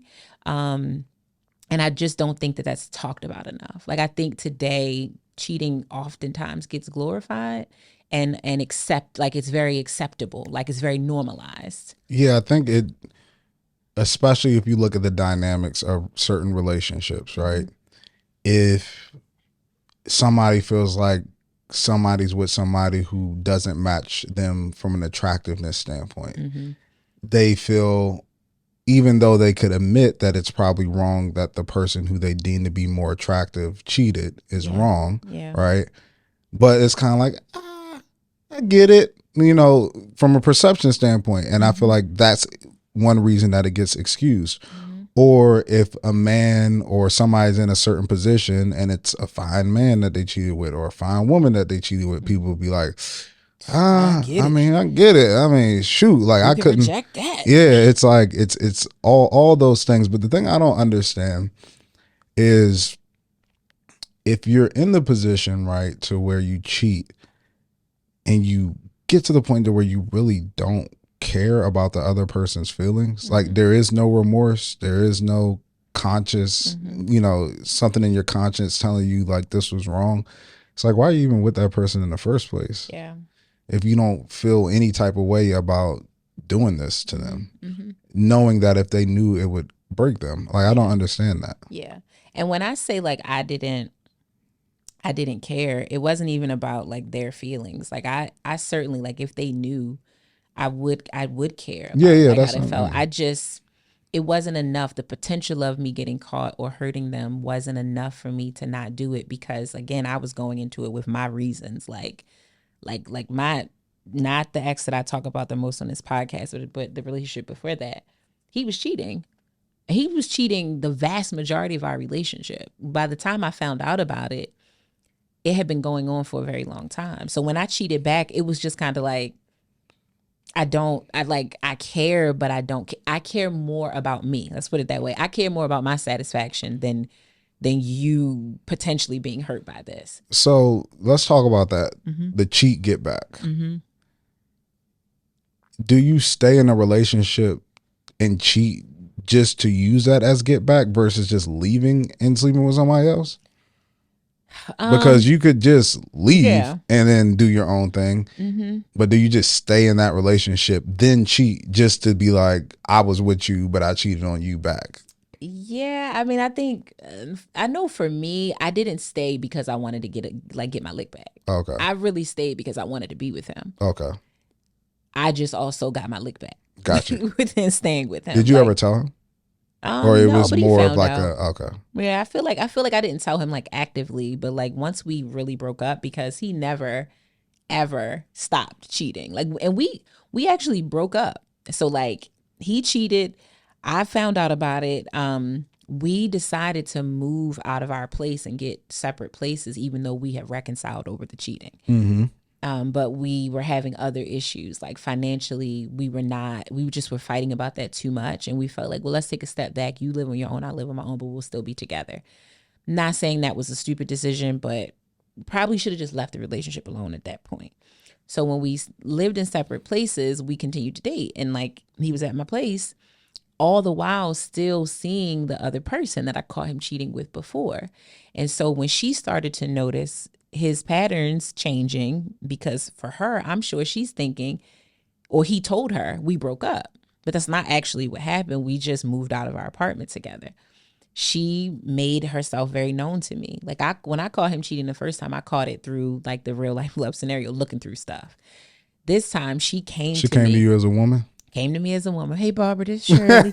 And I just don't think that that's talked about enough. Like, I think today cheating oftentimes gets glorified and it's very acceptable. Like, it's very normalized. Yeah, I think it, especially if you look at the dynamics of certain relationships, right? If somebody feels like somebody's with somebody who doesn't match them from an attractiveness standpoint. Mm-hmm. They feel, even though they could admit that it's probably wrong that the person who they deem to be more attractive cheated is wrong, right? But it's kind of like, I get it, from a perception standpoint. And I feel like that's one reason that it gets excused. Or if a man or somebody's in a certain position and it's a fine man that they cheated with or a fine woman that they cheated with, people will be like, I get it. I mean, shoot, like I couldn't reject that. Yeah, it's like it's all those things. But the thing I don't understand is if you're in the position, right, to where you cheat and you get to the point to where you really don't care about the other person's feelings, like there is no remorse, there is no conscious, something in your conscience telling you like this was wrong. It's like, why are you even with that person in the first place? Yeah. If you don't feel any type of way about doing this to them, knowing that if they knew it would break them, like I don't understand that. Yeah. And when I say like I didn't care, it wasn't even about like their feelings. Like I certainly, like if they knew, I would care about that's how they felt. It wasn't enough. The potential of me getting caught or hurting them wasn't enough for me to not do it, because again, I was going into it with my reasons, like my, not the ex that I talk about the most on this podcast, but the relationship before that, he was cheating. He was cheating the vast majority of our relationship. By the time I found out about it, it had been going on for a very long time. So when I cheated back, it was just kind of like, I care, but I care more about me. Let's put it that way. I care more about my satisfaction than you potentially being hurt by this. So let's talk about that. The cheat get back. Do you stay in a relationship and cheat just to use that as get back versus just leaving and sleeping with somebody else? Because you could just leave and then do your own thing. But do you just stay in that relationship, then cheat just to be like, I was with you, but I cheated on you back? Yeah, I mean, I think I know for me, I didn't stay because I wanted to get my lick back. Okay. I really stayed because I wanted to be with him. Okay. I just also got my lick back. Gotcha. Within staying with him. Did you ever tell him? Or it was more of like okay. Yeah, I feel like I didn't tell him like actively, but like once we really broke up, because he never ever stopped cheating. Like, and we actually broke up. So like he cheated, I found out about it. We decided to move out of our place and get separate places, even though we had reconciled over the cheating. But we were having other issues, like financially, we just were fighting about that too much. And we felt like, well, let's take a step back. You live on your own, I live on my own, but we'll still be together. Not saying that was a stupid decision, but probably should have just left the relationship alone at that point. So when we lived in separate places, we continued to date. And like, he was at my place, all the while still seeing the other person that I caught him cheating with before. And so when she started to notice his patterns changing, because for her, I'm sure she's thinking, or he told her we broke up, but that's not actually what happened. We just moved out of our apartment together. She made herself very known to me. Like when I caught him cheating the first time, I caught it through like the real life love scenario, looking through stuff. This time she came to you as a woman? Came to me as a woman. Hey, Barbara, this is Shirley.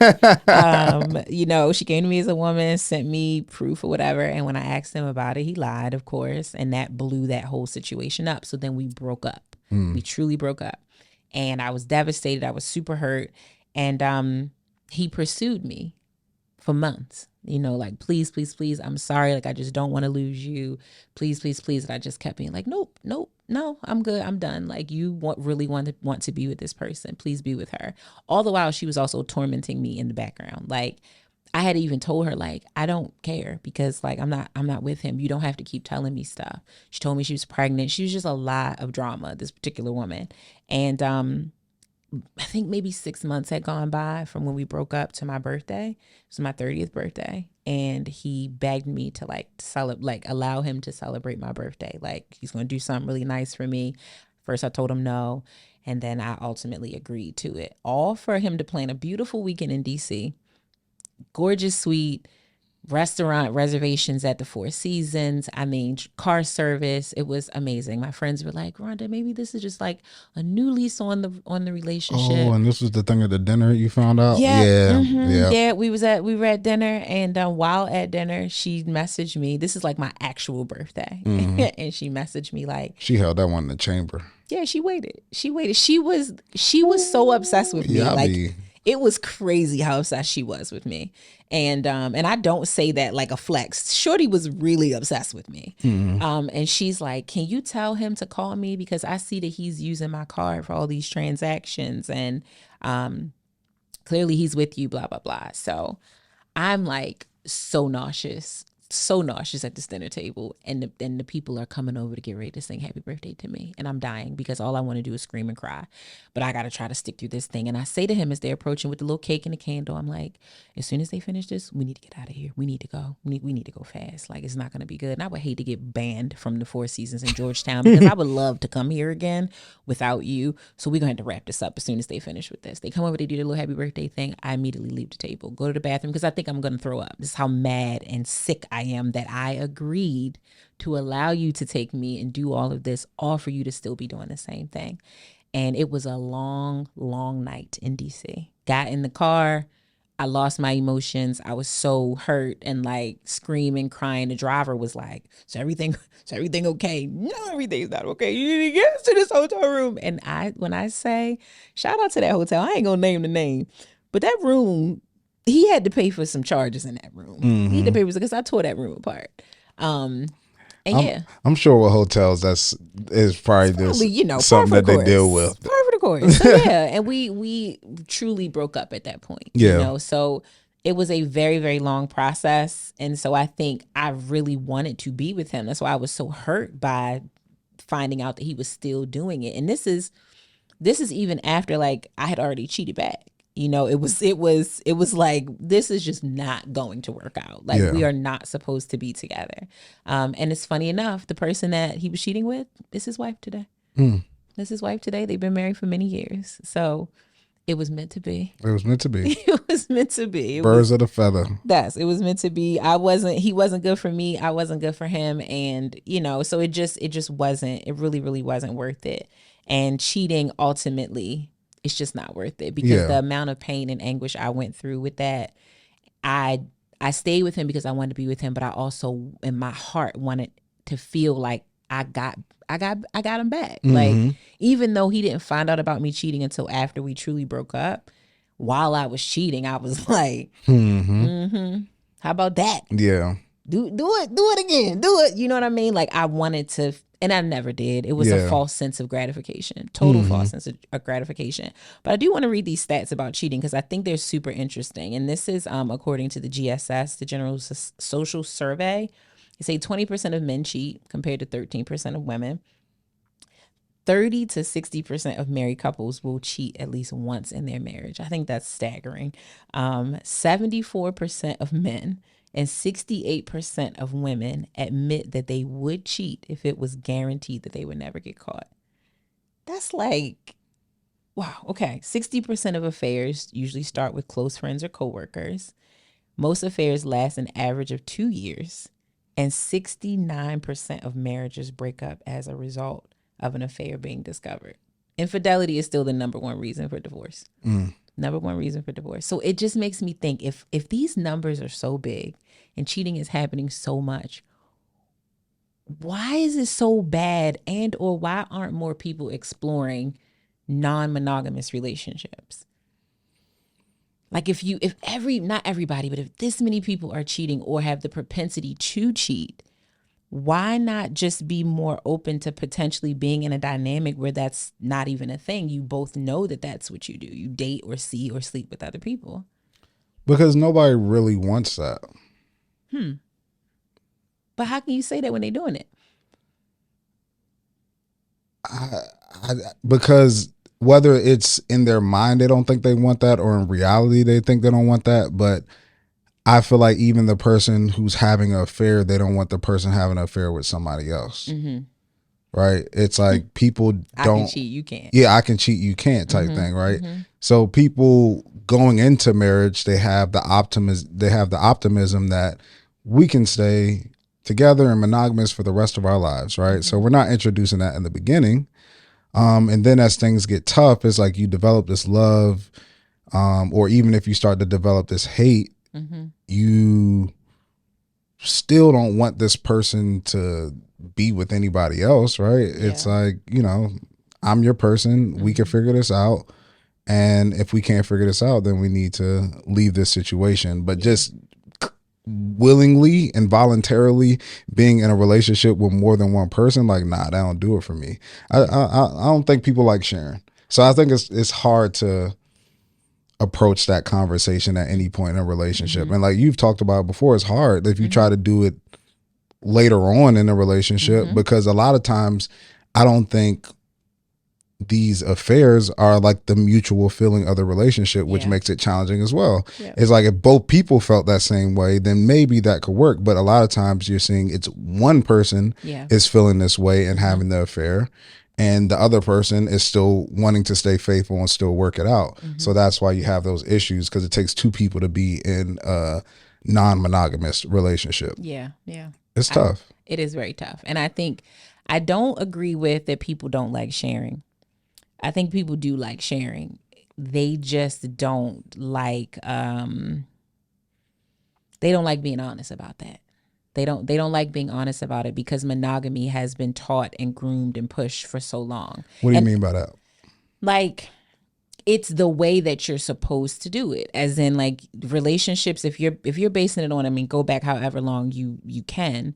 She came to me as a woman, sent me proof or whatever. And when I asked him about it, he lied, of course. And that blew that whole situation up. So then we broke up. We truly broke up. And I was devastated. I was super hurt. And he pursued me for months. Like, please, please, please, I'm sorry. Like, I just don't want to lose you. Please, please, please. And I just kept being like, nope, no, I'm good. I'm done. Like, you really want to be with this person. Please be with her. All the while, she was also tormenting me in the background. Like, I had even told her, like, I don't care, because like, I'm not with him. You don't have to keep telling me stuff. She told me she was pregnant. She was just a lot of drama, this particular woman. And, I think maybe 6 months had gone by from when we broke up to my birthday. It was my 30th birthday. And he begged me to allow him to celebrate my birthday. Like, he's going to do something really nice for me. First, I told him no. And then I ultimately agreed to it. All for him to plan a beautiful weekend in DC. Gorgeous suite, restaurant reservations at the Four Seasons. I mean, car service. It was amazing. My friends were like, Rhonda, maybe this is just like a new lease on the relationship. Oh, and this was the thing at the dinner you found out? Yeah. Yeah, we were at dinner, and while at dinner, she messaged me. This is like my actual birthday. And she messaged me like, she held that one in the chamber. Yeah, she waited. She was so obsessed with me. Like, it was crazy how obsessed she was with me. And I don't say that like a flex. Shorty was really obsessed with me. And she's like, can you tell him to call me? Because I see that he's using my card for all these transactions. And clearly he's with you, blah, blah, blah. So I'm like so nauseous at this dinner table, and the people are coming over to get ready to sing happy birthday to me, and I'm dying because all I want to do is scream and cry, but I got to try to stick through this thing. And I say to him as they're approaching with the little cake and the candle, I'm like, as soon as they finish this, we need to get out of here. We need to go. We need to go fast. Like, it's not going to be good. And I would hate to get banned from the Four Seasons in Georgetown because I would love to come here again without you. So we're going to have to wrap this up as soon as they finish with this. They come over, they do their little happy birthday thing. I immediately leave the table, go to the bathroom because I think I'm going to throw up. This is how mad and sick I am that I agreed to allow you to take me and do all of this, all for you to still be doing the same thing. And it was a long, long night in DC. Got in the car, I lost my emotions. I was so hurt and like screaming, crying. The driver was like, "Is everything okay?" No, everything's not okay. You need to get us to this hotel room. And when I say, shout out to that hotel, I ain't gonna name the name, but that room, he had to pay for some charges in that room. He had to pay for because I tore that room apart. I'm sure with hotels is probably something that they deal with. Par for the course. So yeah, and we truly broke up at that point. Yeah. So it was a very, very long process, and so I think I really wanted to be with him. That's why I was so hurt by finding out that he was still doing it. And this is even after like I had already cheated back. It was like, this is just not going to work out. Like, we are not supposed to be together. And it's funny enough, the person that he was cheating with is his wife today. This is his wife today. They've been married for many years. So it was meant to be. It was meant to be. It was meant to be. Birds of a feather. It was meant to be. He wasn't good for me. I wasn't good for him. And, so it just wasn't, it really, really wasn't worth it. And cheating ultimately, it's just not worth it because the amount of pain and anguish I went through with that, I stayed with him because I wanted to be with him, but I also in my heart wanted to feel like I got him back. Like, even though he didn't find out about me cheating until after we truly broke up, while I was cheating, I was like, how about that? Yeah. Do it again. Do it. You know what I mean? Like, I wanted to, and I never did. It was a false sense of gratification, total false sense of gratification. But I do want to read these stats about cheating because I think they're super interesting. And this is according to the GSS, the General Social Survey. They say 20% of men cheat compared to 13% of women. 30 to 60% of married couples will cheat at least once in their marriage. I think that's staggering. 74% of men and 68% of women admit that they would cheat if it was guaranteed that they would never get caught. That's like, wow. Okay. 60% of affairs usually start with close friends or coworkers. Most affairs last an average of 2 years. And 69% of marriages break up as a result of an affair being discovered. Infidelity is still the number one reason for divorce. Number one reason for divorce. So it just makes me think, if these numbers are so big and cheating is happening so much, why is it so bad? And or why aren't more people exploring non-monogamous relationships? Like, not everybody, but if this many people are cheating or have the propensity to cheat, why not just be more open to potentially being in a dynamic where that's not even a thing? You both know that that's what you do. You date or see or sleep with other people. Because nobody really wants that. But how can you say that when they're doing it? Because whether it's in their mind they don't think they want that, or in reality they think they don't want that, but I feel like even the person who's having an affair, they don't want the person having an affair with somebody else. Right? It's like people don't. I can cheat, you can't. Yeah, I can cheat, you can't type thing, right? So people going into marriage, they have the optimism that we can stay together and monogamous for the rest of our lives, right? Mm-hmm. So we're not introducing that in the beginning. And then as things get tough, it's like you develop this love, or even if you start to develop this hate, mm-hmm. you still don't want this person to be with anybody else, right? Yeah. It's like, I'm your person. Mm-hmm. We can figure this out. And if we can't figure this out, then we need to leave this situation. But just willingly and voluntarily being in a relationship with more than one person, like, nah, that don't do it for me. I don't think people like sharing. So I think it's hard to approach that conversation at any point in a relationship. Mm-hmm. And like you've talked about before, it's hard if you mm-hmm. try to do it later on in a relationship, mm-hmm. because a lot of times I don't think these affairs are like the mutual feeling of the relationship, which makes it challenging as well. Yeah. It's like if both people felt that same way, then maybe that could work. But a lot of times you're seeing it's one person is feeling this way and having the affair, and the other person is still wanting to stay faithful and still work it out. Mm-hmm. So that's why you have those issues, because it takes two people to be in a non-monogamous relationship. Yeah. It's tough. It is very tough. And I think I don't agree with that people don't like sharing. I think people do like sharing. They just don't like being honest about that. They don't like being honest about it because monogamy has been taught and groomed and pushed for so long. What do you mean by that? Like, it's the way that you're supposed to do it. As in, like, relationships, if you're basing it on, go back however long you can.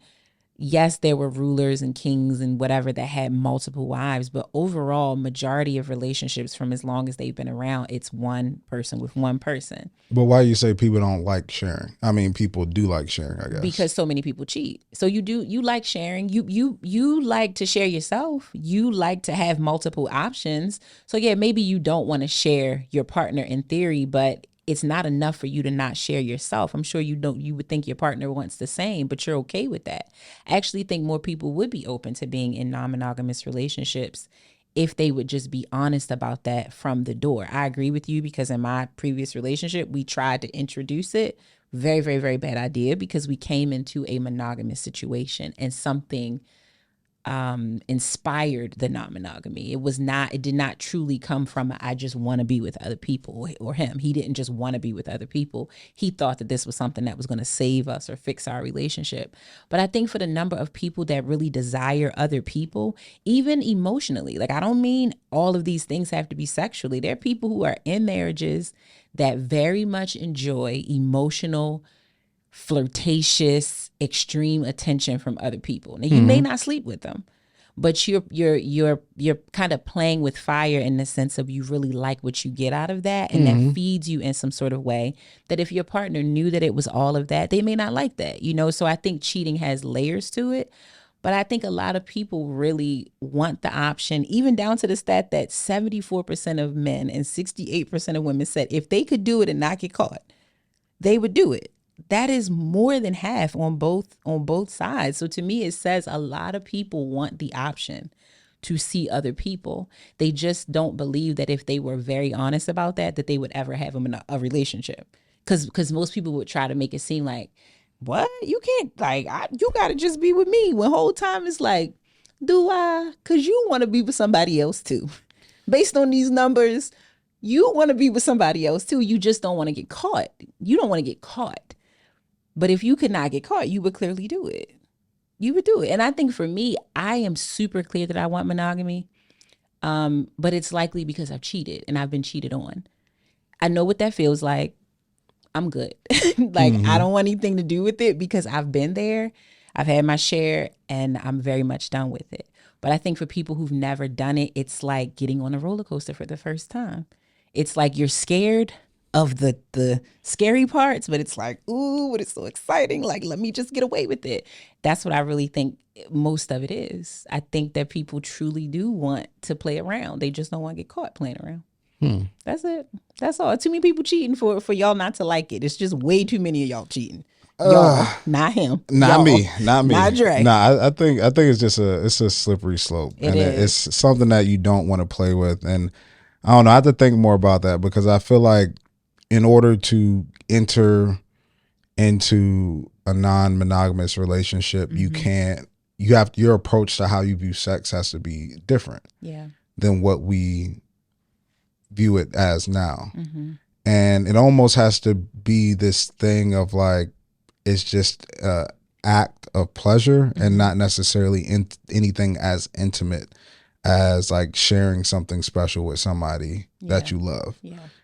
Yes, there were rulers and kings and whatever that had multiple wives, but overall, majority of relationships from as long as they've been around, it's one person with one person. But why you say people don't like sharing? I mean, people do like sharing, I guess. Because so many people cheat. So you like sharing. You like to share yourself. You like to have multiple options. So yeah, maybe you don't want to share your partner in theory, but it's not enough for you to not share yourself. I'm sure you would think your partner wants the same, but you're okay with that. I actually think more people would be open to being in non-monogamous relationships if they would just be honest about that from the door. I agree with you, because in my previous relationship, we tried to introduce it. Very, very, very bad idea, because we came into a monogamous situation and something inspired the non-monogamy. It did not truly come from I just want to be with other people, or him. He didn't just want to be with other people. He thought that this was something that was going to save us or fix our relationship. But I think for the number of people that really desire other people, even emotionally, like, I don't mean all of these things have to be sexually. There are people who are in marriages that very much enjoy emotional, flirtatious, extreme attention from other people. Now, you may not sleep with them, but you're kind of playing with fire in the sense of you really like what you get out of that, and that feeds you in some sort of way that if your partner knew that it was all of that, they may not like that, So I think cheating has layers to it. But I think a lot of people really want the option, even down to the stat that 74% of men and 68% of women said if they could do it and not get caught, they would do it. That is more than half on both sides. So to me, it says a lot of people want the option to see other people. They just don't believe that if they were very honest about that they would ever have a relationship. Because most people would try to make it seem like, what? You can't, you got to just be with me. When whole time it's like, do I? Because you want to be with somebody else too. Based on these numbers, you want to be with somebody else too. You just don't want to get caught. You don't want to get caught. But if you could not get caught, you would clearly do it. You would do it. And I think for me, I am super clear that I want monogamy. But it's likely because I've cheated and I've been cheated on. I know what that feels like. I'm good. I don't want anything to do with it because I've been there. I've had my share and I'm very much done with it. But I think for people who've never done it, it's like getting on a roller coaster for the first time. It's like you're scared of the scary parts, but it's like, ooh, but it's so exciting. Like, let me just get away with it. That's what I really think most of it is. I think that people truly do want to play around. They just don't want to get caught playing around. That's it. That's all. Too many people cheating for y'all not to like it. It's just way too many of y'all cheating. Y'all, not him. Not y'all. Me. Not Dre. Nah, I think it's just it's a slippery slope. It's something that you don't want to play with. And I don't know, I have to think more about that because I feel like in order to enter into a non-monogamous relationship, your approach to how you view sex has to be different than what we view it as now. And it almost has to be this thing of like, it's just an act of pleasure and not necessarily anything as intimate as like sharing something special with somebody that you love.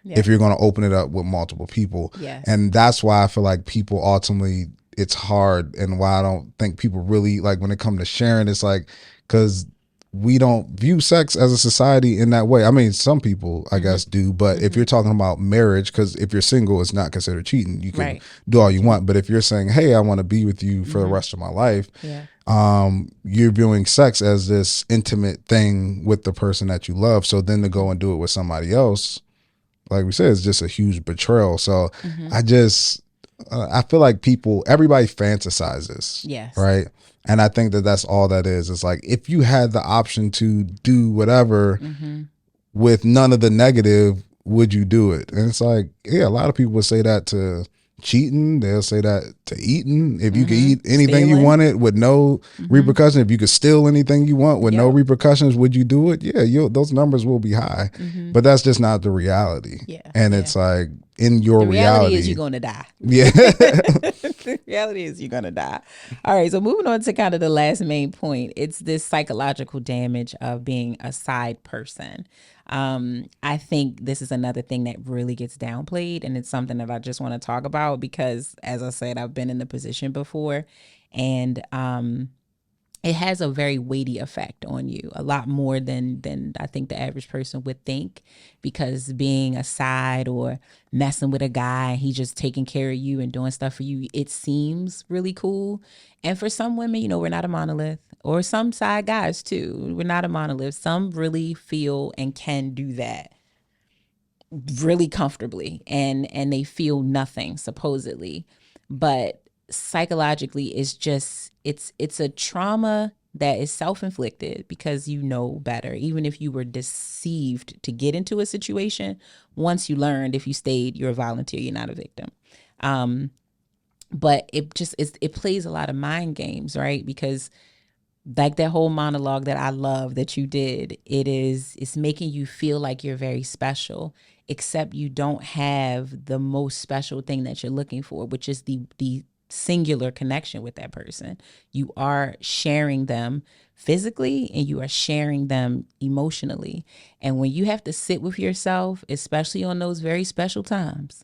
If you're going to open it up with multiple people. And that's why I feel like people ultimately, it's hard, and why I don't think people really, like, when it comes to sharing, it's like, because we don't view sex as a society in that way. I mean, some people, I guess, do, but if you're talking about marriage, because if you're single, it's not considered cheating. You can do all you want. But if you're saying, hey, I want to be with you for the rest of my life, you're viewing sex as this intimate thing with the person that you love. So then to go and do it with somebody else, like we said, it's just a huge betrayal. So I feel like everybody fantasizes, right? And I think that that's all that is. It's like, if you had the option to do whatever with none of the negative, would you do it? And it's like, yeah, a lot of people would say that to cheating. They'll say that to eating. If you could eat anything you wanted with no repercussion, if you could steal anything you want with no repercussions, would you do it? Yeah, those numbers will be high. But that's just not the reality. And it's like, in your reality is you're going to die. The reality is you're going to die. All right. So moving on to kind of the last main point, it's this psychological damage of being a side person. I think this is another thing that really gets downplayed, and it's something that I just want to talk about because, as I said, I've been in the position before, and it has a very weighty effect on you, a lot more than I think the average person would think, because being a side or messing with a guy, he just taking care of you and doing stuff for you, it seems really cool. And for some women, we're not a monolith, or some side guys too. We're not a monolith. Some really feel and can do that really comfortably, and they feel nothing supposedly, but psychologically it's a trauma that is self-inflicted because you know better. Even if you were deceived to get into a situation, once you learned, if you stayed, you're a volunteer, you're not a victim. But it plays a lot of mind games, right? Because like that whole monologue that I love that you did, it's making you feel like you're very special, except you don't have the most special thing that you're looking for, which is the singular connection with that person. You are sharing them physically and you are sharing them emotionally. And when you have to sit with yourself, especially on those very special times,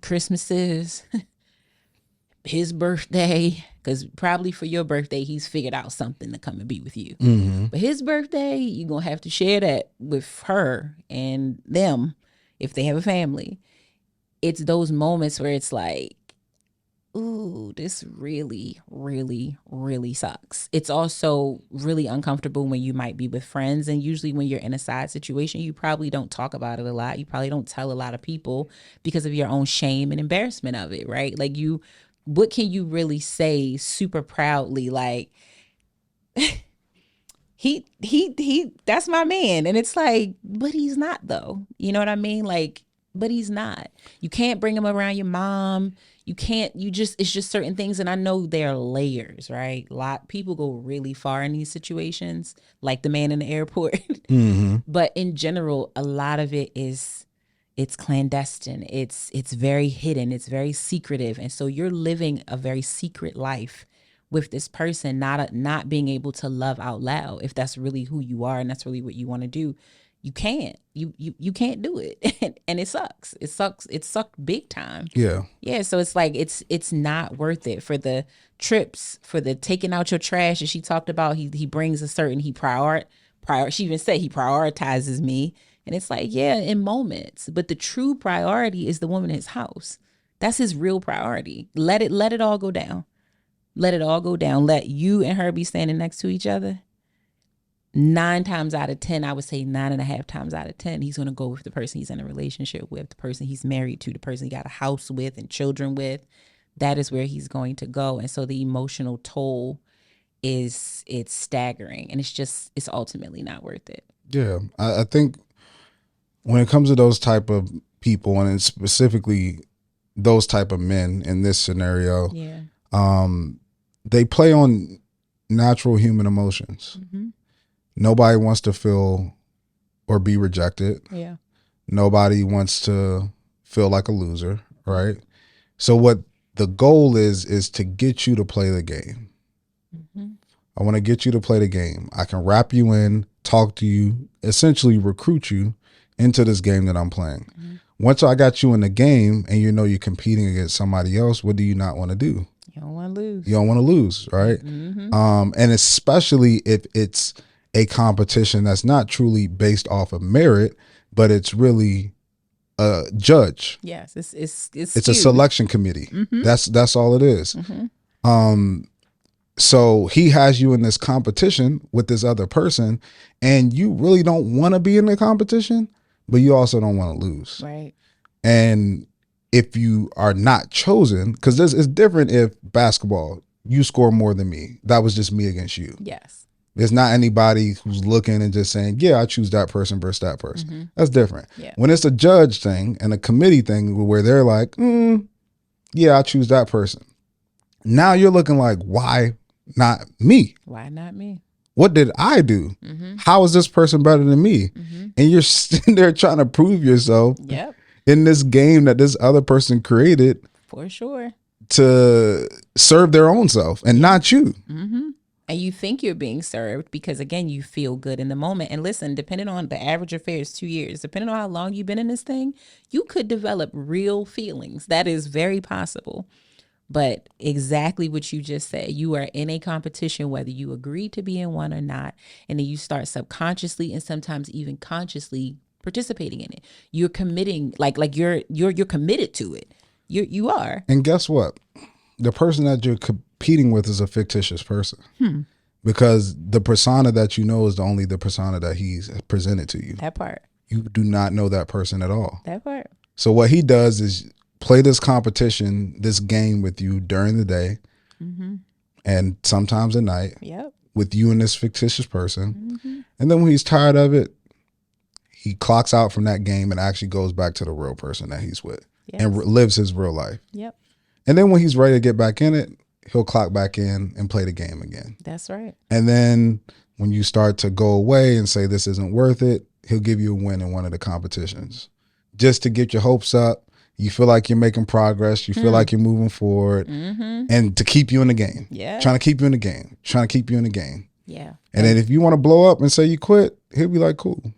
Christmases, his birthday, because probably for your birthday, he's figured out something to come and be with you. But his birthday, you're going to have to share that with her and them if they have a family. It's those moments where it's like, ooh, this really, really, really sucks. It's also really uncomfortable when you might be with friends. And usually when you're in a side situation, you probably don't talk about it a lot. You probably don't tell a lot of people because of your own shame and embarrassment of it, right? Like what can you really say super proudly? Like, he, that's my man. And it's like, but he's not though. You know what I mean? Like, but he's not. You can't bring him around your mom. You can't, it's just certain things. And I know there are layers, right? A lot people go really far in these situations, like the man in the airport. But in general, a lot of it it's clandestine. It's very hidden. It's very secretive. And so you're living a very secret life with this person, not being able to love out loud. If that's really who you are and that's really what you want to do, you can't. You can't do it. And it sucks. It sucked big time. Yeah. So it's like it's not worth it for the trips, for the taking out your trash. And she talked about he brings a certain she even said he prioritizes me. And it's like, yeah, in moments. But the true priority is the woman in his house. That's his real priority. Let it all go down. Let it all go down. Let you and her be standing next to each other. 9 times out of 10, I would say 9.5 times out of 10, he's going to go with the person he's in a relationship with, the person he's married to, the person he got a house with and children with. That is where he's going to go. And so the emotional toll it's staggering, and it's ultimately not worth it. Yeah. I think when it comes to those type of people, and specifically those type of men in this scenario, they play on natural human emotions. Nobody wants to feel or be rejected. Nobody wants to feel like a loser, right? So what the goal is to get you to play the game. I want to get you to play the game. I can wrap you in, talk to you, essentially recruit you into this game that I'm playing. Once I got you in the game and you know you're competing against somebody else, what do you not want to do? You don't want to lose. You don't want to lose, right? And especially if it's a competition that's not truly based off of merit, but it's really a judge. Yes, it's a selection committee. That's all it is. So he has you in this competition with this other person, and you really don't want to be in the competition, but you also don't want to lose. Right. And if you are not chosen, because this is different if basketball, you score more than me. That was just me against you. Yes. There's not anybody who's looking and just saying, yeah, I choose that person versus that person. That's different. Yeah. When it's a judge thing and a committee thing where they're like, yeah, I choose that person. Now you're looking like, why not me? Why not me? What did I do? How is this person better than me? And you're sitting there trying to prove yourself in this game that this other person created. For sure. To serve their own self and not you. And you think you're being served because, again, you feel good in the moment. And listen, depending on the average affair is 2 years, depending on how long you've been in this thing, you could develop real feelings. That is very possible. But exactly what you just said, you are in a competition, whether you agree to be in one or not. And then you start subconsciously and sometimes even consciously participating in it. You're committing, like you're committed to it. You are. And guess what? The person that you're competing with is a fictitious person. Because the persona that you know is only the persona that he's presented to you. That part. You do not know that person at all. That part. So what he does is play this competition, this game with you during the day and sometimes at night with you and this fictitious person. And then when he's tired of it, he clocks out from that game and actually goes back to the real person that he's with and lives his real life. And then when he's ready to get back in it, he'll clock back in and play the game again. That's right. And then when you start to go away and say this isn't worth it, he'll give you a win in one of the competitions just to get your hopes up. You feel like you're making progress. You feel like you're moving forward and to keep you in the game. Trying to keep you in the game. Trying to keep you in the game. And then if you want to blow up and say you quit, he'll be like, cool.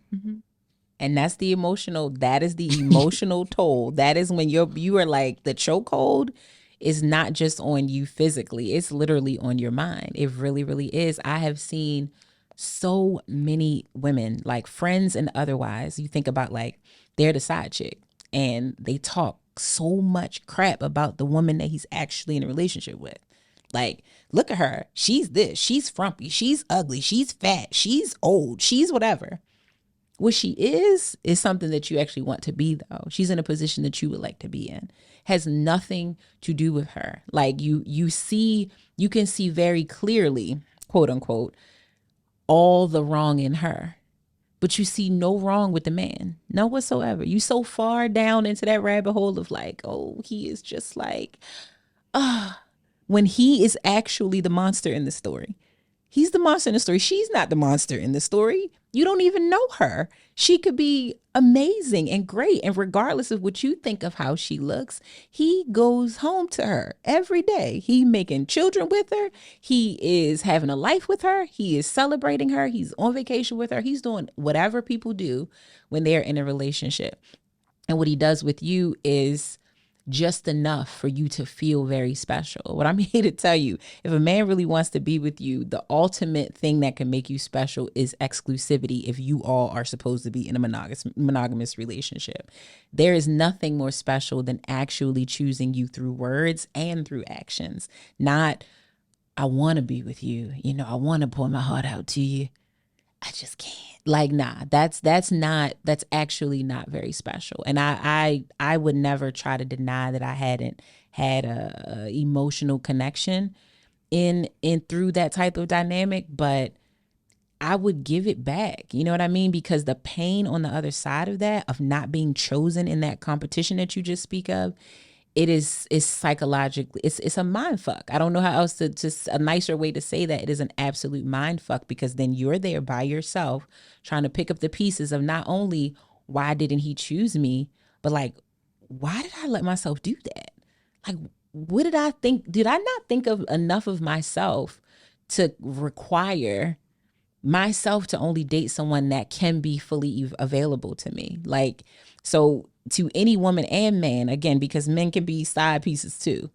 And that is the emotional toll. That is when you are like, the chokehold is not just on you physically. It's literally on your mind. It really, really is. I have seen so many women, like friends and otherwise. You think about like, they're the side chick and they talk so much crap about the woman that he's actually in a relationship with. Like, look at her. She's this. She's frumpy. She's ugly. She's fat. She's old. She's whatever. What she is something that you actually want to be, though. She's in a position that you would like to be in. Has nothing to do with her. Like you can see very clearly, quote unquote, all the wrong in her. But you see no wrong with the man. None whatsoever. You so far down into that rabbit hole of like, oh, he is just like, when he is actually the monster in the story. He's the monster in the story. She's not the monster in the story. You don't even know her. She could be amazing and great. And regardless of what you think of how she looks, he goes home to her every day. He making children with her. He is having a life with her. He is celebrating her. He's on vacation with her. He's doing whatever people do when they're in a relationship. And what he does with you is just enough for you to feel very special. What I'm here to tell you, if a man really wants to be with you, the ultimate thing that can make you special is exclusivity if you all are supposed to be in a monogamous relationship. There is nothing more special than actually choosing you through words and through actions. Not, I want to be with you. You know, I want to pour my heart out to you. I just can't. Like, nah, that's actually not very special. And I would never try to deny that I hadn't had a emotional connection in through that type of dynamic, but I would give it back. You know what I mean? Because the pain on the other side of that, of not being chosen in that competition that you just speak of, it's psychologically, it's a mind fuck. I don't know how else to just a nicer way to say that. It is an absolute mind fuck, because then you're there by yourself trying to pick up the pieces of not only why didn't he choose me, but like, why did I let myself do that? Like, what did I think? Did I not think of enough of myself to require myself to only date someone that can be fully available to me? Like, so to any woman and man, again, because men can be side pieces too,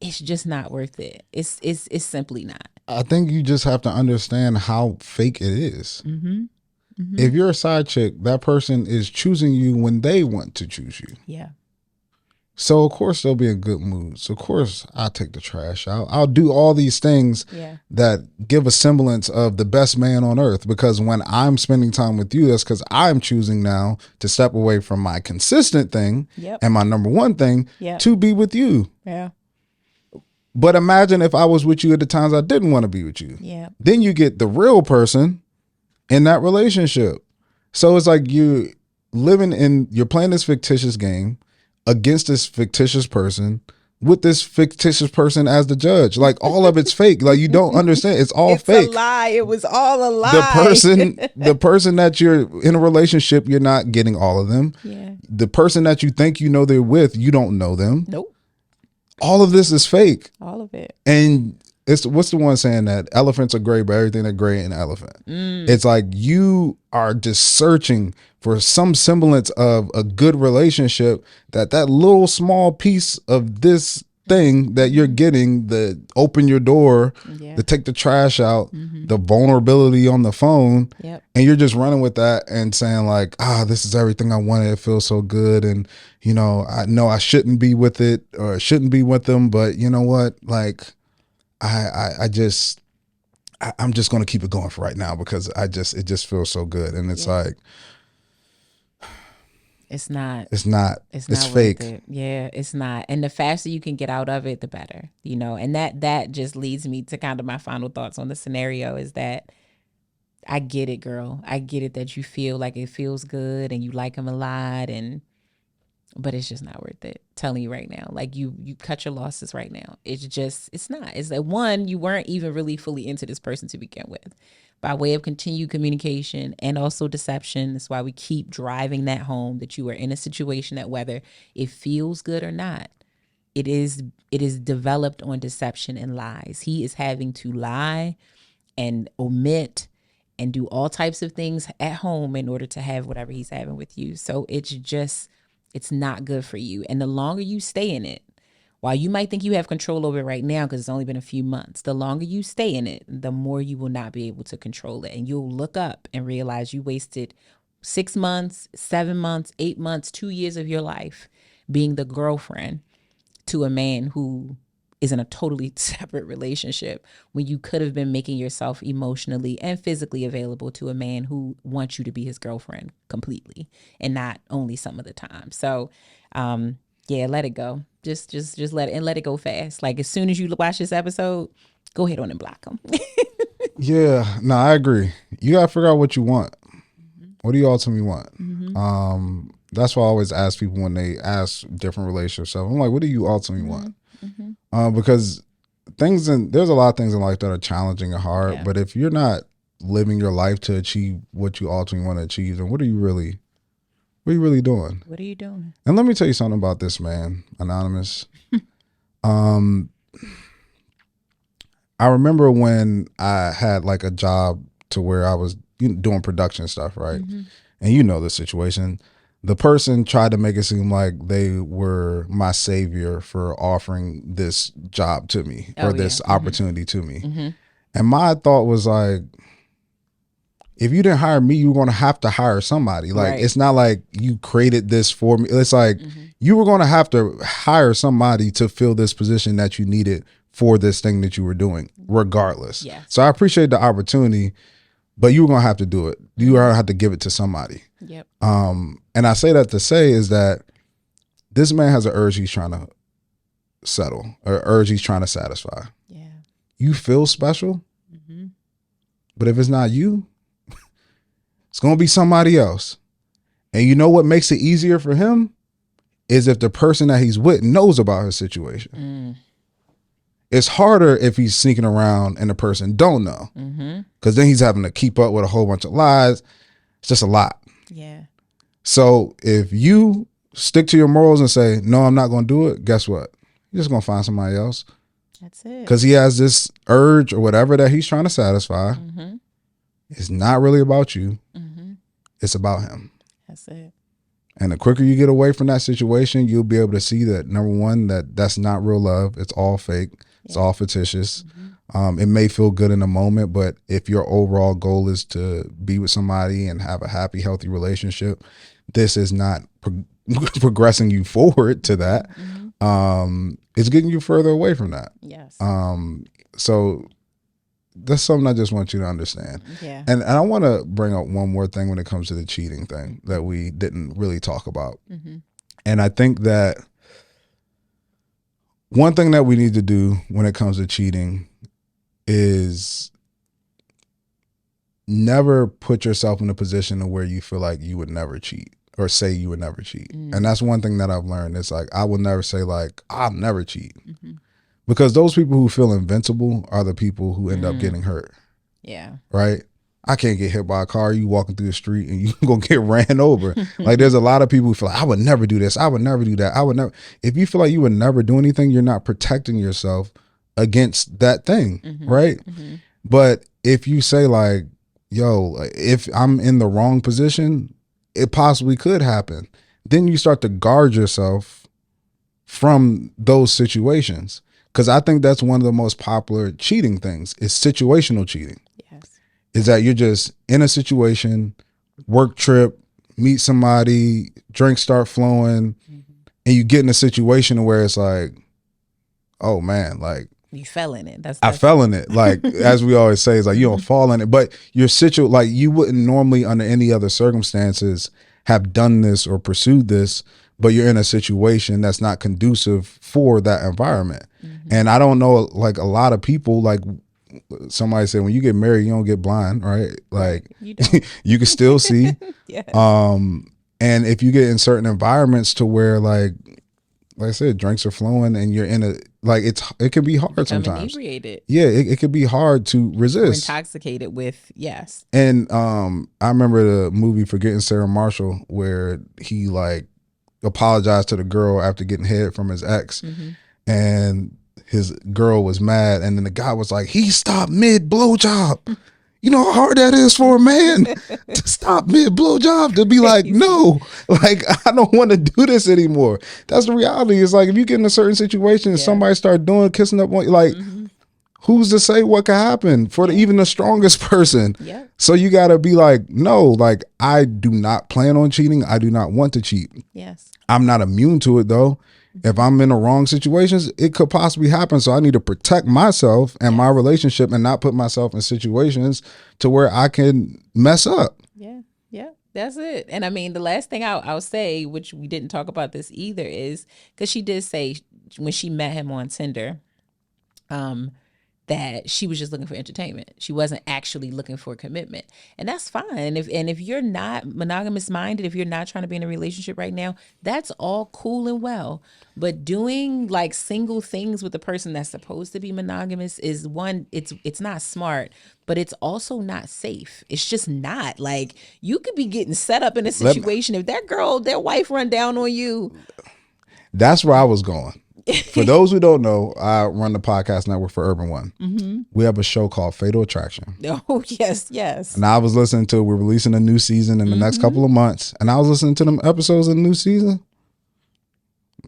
it's just not worth it. It's simply not. I think you just have to understand how fake it is. Mm-hmm. Mm-hmm. If you're a side chick, that person is choosing you when they want to choose you. Yeah. So of course they'll be in good moods. Of course I'll take the trash out. I'll do all these things that give a semblance of the best man on earth, because when I'm spending time with you, that's because I'm choosing now to step away from my consistent thing and my number one thing to be with you. Yeah. But imagine if I was with you at the times I didn't want to be with you. Yeah. Then you get the real person in that relationship. So it's like you're playing this fictitious game against this fictitious person with this fictitious person as the judge. Like, all of it's fake. Like, you don't understand. It's all fake. It's a lie. It was all a lie. The person that you're in a relationship, you're not getting all of them. Yeah. The person that you think you know they're with, you don't know them. Nope. All of this is fake. All of it. And what's the one saying that elephants are gray, but everything that's gray in an elephant? It's like you are just searching for some semblance of a good relationship, that little small piece of this thing that you're getting, the open your door, the take the trash out, the vulnerability on the phone, and you're just running with that and saying like, this is everything I wanted. It feels so good. And, you know I shouldn't be with it or shouldn't be with them, but you know what? Like, I'm just going to keep it going for right now because it just feels so good. And it's like, it's fake. Yeah, it's not. And the faster you can get out of it, the better, and that just leads me to kind of my final thoughts on the scenario is that I get it, girl. I get it that you feel like it feels good and you like him a lot, but it's just not worth it. Telling you right now, like you cut your losses right now. It's not. It's like, one, you weren't even really fully into this person to begin with. By way of continued communication and also deception. That's why we keep driving that home, that you are in a situation that whether it feels good or not, it is developed on deception and lies. He is having to lie and omit and do all types of things at home in order to have whatever he's having with you. So it's not good for you. And the longer you stay in it, while you might think you have control over it right now because it's only been a few months, the longer you stay in it, the more you will not be able to control it. And you'll look up and realize you wasted 6 months, 7 months, 8 months, 2 years of your life being the girlfriend to a man who is in a totally separate relationship when you could have been making yourself emotionally and physically available to a man who wants you to be his girlfriend completely and not only some of the time. So, let it go. Just let it go fast. Like, as soon as you watch this episode, go ahead on and block him. Yeah, no, I agree. You gotta figure out what you want. What do you ultimately want? That's why I always ask people when they ask different relationship stuff. I'm like, what do you ultimately want? Because there's a lot of things in life that are challenging and hard. But if you're not living your life to achieve what you ultimately want to achieve, then what are you really doing? What are you doing? And let me tell you something about this man, Anonymous. I remember when I had like a job to where I was doing production stuff, right? And you know the situation. The person tried to make it seem like they were my savior for offering this job to me or this opportunity to me. And my thought was like, if you didn't hire me, you were going to have to hire somebody. Like, it's not like you created this for me. It's like you were going to have to hire somebody to fill this position that you needed for this thing that you were doing, regardless. So I appreciate the opportunity, but you were going to have to do it. You were going to have to give it to somebody. And I say that to say is that this man has an urge he's trying to settle, or urge he's trying to satisfy. You feel special? But if it's not you, it's going to be somebody else. And you know what makes it easier for him is if the person that he's with knows about his situation. It's harder if he's sneaking around and the person don't know. Because then he's having to keep up with a whole bunch of lies. It's just a lot. Yeah. So if you stick to your morals and say, no, I'm not going to do it, guess what? You're just going to find somebody else. That's it. Because he has this urge or whatever that he's trying to satisfy. It's not really about you. It's about him. That's it. And the quicker you get away from that situation, you'll be able to see that, number one, that's not real love. It's all fake. It's all fictitious. It may feel good in the moment, but if your overall goal is to be with somebody and have a happy, healthy relationship, this is not progressing you forward to that. It's getting you further away from that. Yes. So that's something I just want you to understand. Yeah. And I want to bring up one more thing when it comes to the cheating thing that we didn't really talk about. And I think that one thing that we need to do when it comes to cheating is never put yourself in a position where you feel like you would never cheat or say you would never cheat. And that's one thing that I've learned. It's like, I will never say like, I'll never cheat. Because those people who feel invincible are the people who end up getting hurt. Yeah. Right? I can't get hit by a car. You walking through the street and you gonna get ran over. Like there's a lot of people who feel like, I would never do this. I would never do that. I would never. If you feel like you would never do anything, you're not protecting yourself against that thing. Right? But if you say like, yo, if I'm in the wrong position, it possibly could happen. Then you start to guard yourself from those situations. Because I think that's one of the most popular cheating things is situational cheating. Yes. Is that you're just in a situation, work trip, meet somebody, drinks start flowing, and you get in a situation where it's like, oh man, like you fell in it. I fell in it. Like as we always say, it's like you don't fall in it, but your like you wouldn't normally under any other circumstances have done this or pursued this, but you're in a situation that's not conducive for that environment. And I don't know, like a lot of people, like somebody said, when you get married, you don't get blind, right? Like you, you can still see. Yes. And if you get in certain environments to where like I said, drinks are flowing and you're in a, like it can be hard sometimes. Inebriated. Yeah, it can be hard to resist. Or intoxicated with, yes. And I remember the movie Forgetting Sarah Marshall where he like apologized to the girl after getting head from his ex. And his girl was mad, and then the guy was like, he stopped mid blowjob. You know how hard that is for a man to stop mid blowjob, to be like, no, like I don't want to do this anymore. That's the reality. It's like if you get in a certain situation and somebody start doing kissing up on you, like who's to say what could happen for even the strongest person? Yeah. So you got to be like, no, like I do not plan on cheating. I do not want to cheat. Yes. I'm not immune to it though. If I'm in the wrong situations, it could possibly happen. So I need to protect myself and my relationship and not put myself in situations to where I can mess up. Yeah. Yeah. That's it. And I mean, the last thing I'll say, which we didn't talk about this either, is because she did say when she met him on Tinder, that she was just looking for entertainment. She wasn't actually looking for commitment. And that's fine. If you're not monogamous minded, if you're not trying to be in a relationship right now, that's all cool and well. But doing like single things with a person that's supposed to be monogamous is one, it's not smart, but it's also not safe. It's just not. Like you could be getting set up in a situation if their wife run down on you. That's where I was going. For those who don't know, I run the podcast network for Urban One. We have a show called Fatal Attraction. Oh, yes, yes. And I was listening to, we're releasing a new season in the next couple of months. And I was listening to them episodes of the new season.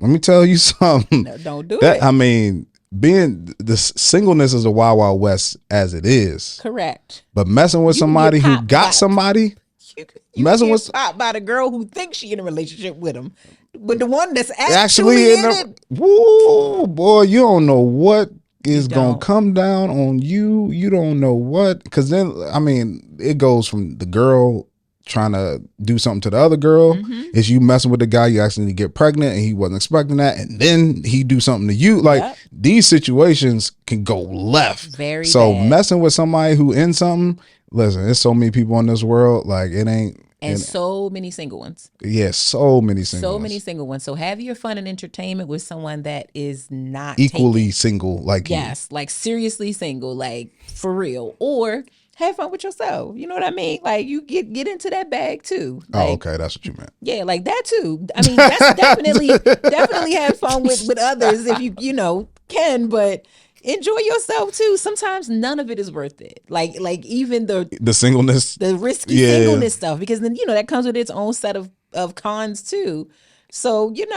Let me tell you something. No, don't do it. I mean, being the singleness is a wild, wild west as it is. Correct. But messing with somebody who got somebody, you messing with popped by the girl who thinks she in a relationship with him. But the one that's actually in it. Woo, boy, you don't know what is going to come down on you. You don't know what. Because then, I mean, it goes from the girl trying to do something to the other girl. Is you messing with the guy, you accidentally get pregnant and he wasn't expecting that. And then he do something to you. Like these situations can go left. Very so bad. Messing with somebody who in something, Listen, there's so many people in this world. Like it ain't. And so many single ones. Yeah, so many single ones. So many single ones. So have your fun and entertainment with someone that is not equally single like you. Yes, like seriously single, like for real. Or have fun with yourself. You know what I mean? Like you get into that bag too. Like, oh, okay, that's what you meant. Yeah, like that too. I mean, that's definitely have fun with others if you know can, but enjoy yourself too. Sometimes none of it is worth it. Like even the singleness, the risky singleness stuff, because then that comes with its own set of cons too. So get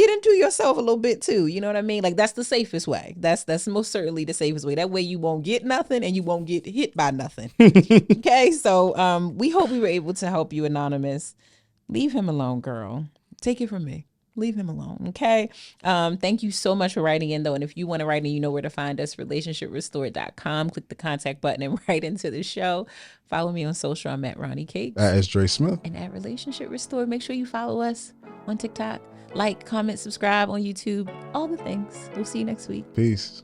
into yourself a little bit too. You know what I mean? Like that's the safest way. That's most certainly the safest way. That way you won't get nothing and you won't get hit by nothing. Okay, so we hope we were able to help you, Anonymous. Leave him alone, girl. Take it from me. Leave him alone, okay? Thank you so much for writing in, though. And if you want to write in, you know where to find us, relationshiprestored.com. Click the contact button and write into the show. Follow me on social. I'm at Ronnie Cakes. That is Dre Smith. And at Relationship Restored. Make sure you follow us on TikTok. Like, comment, subscribe on YouTube. All the things. We'll see you next week. Peace.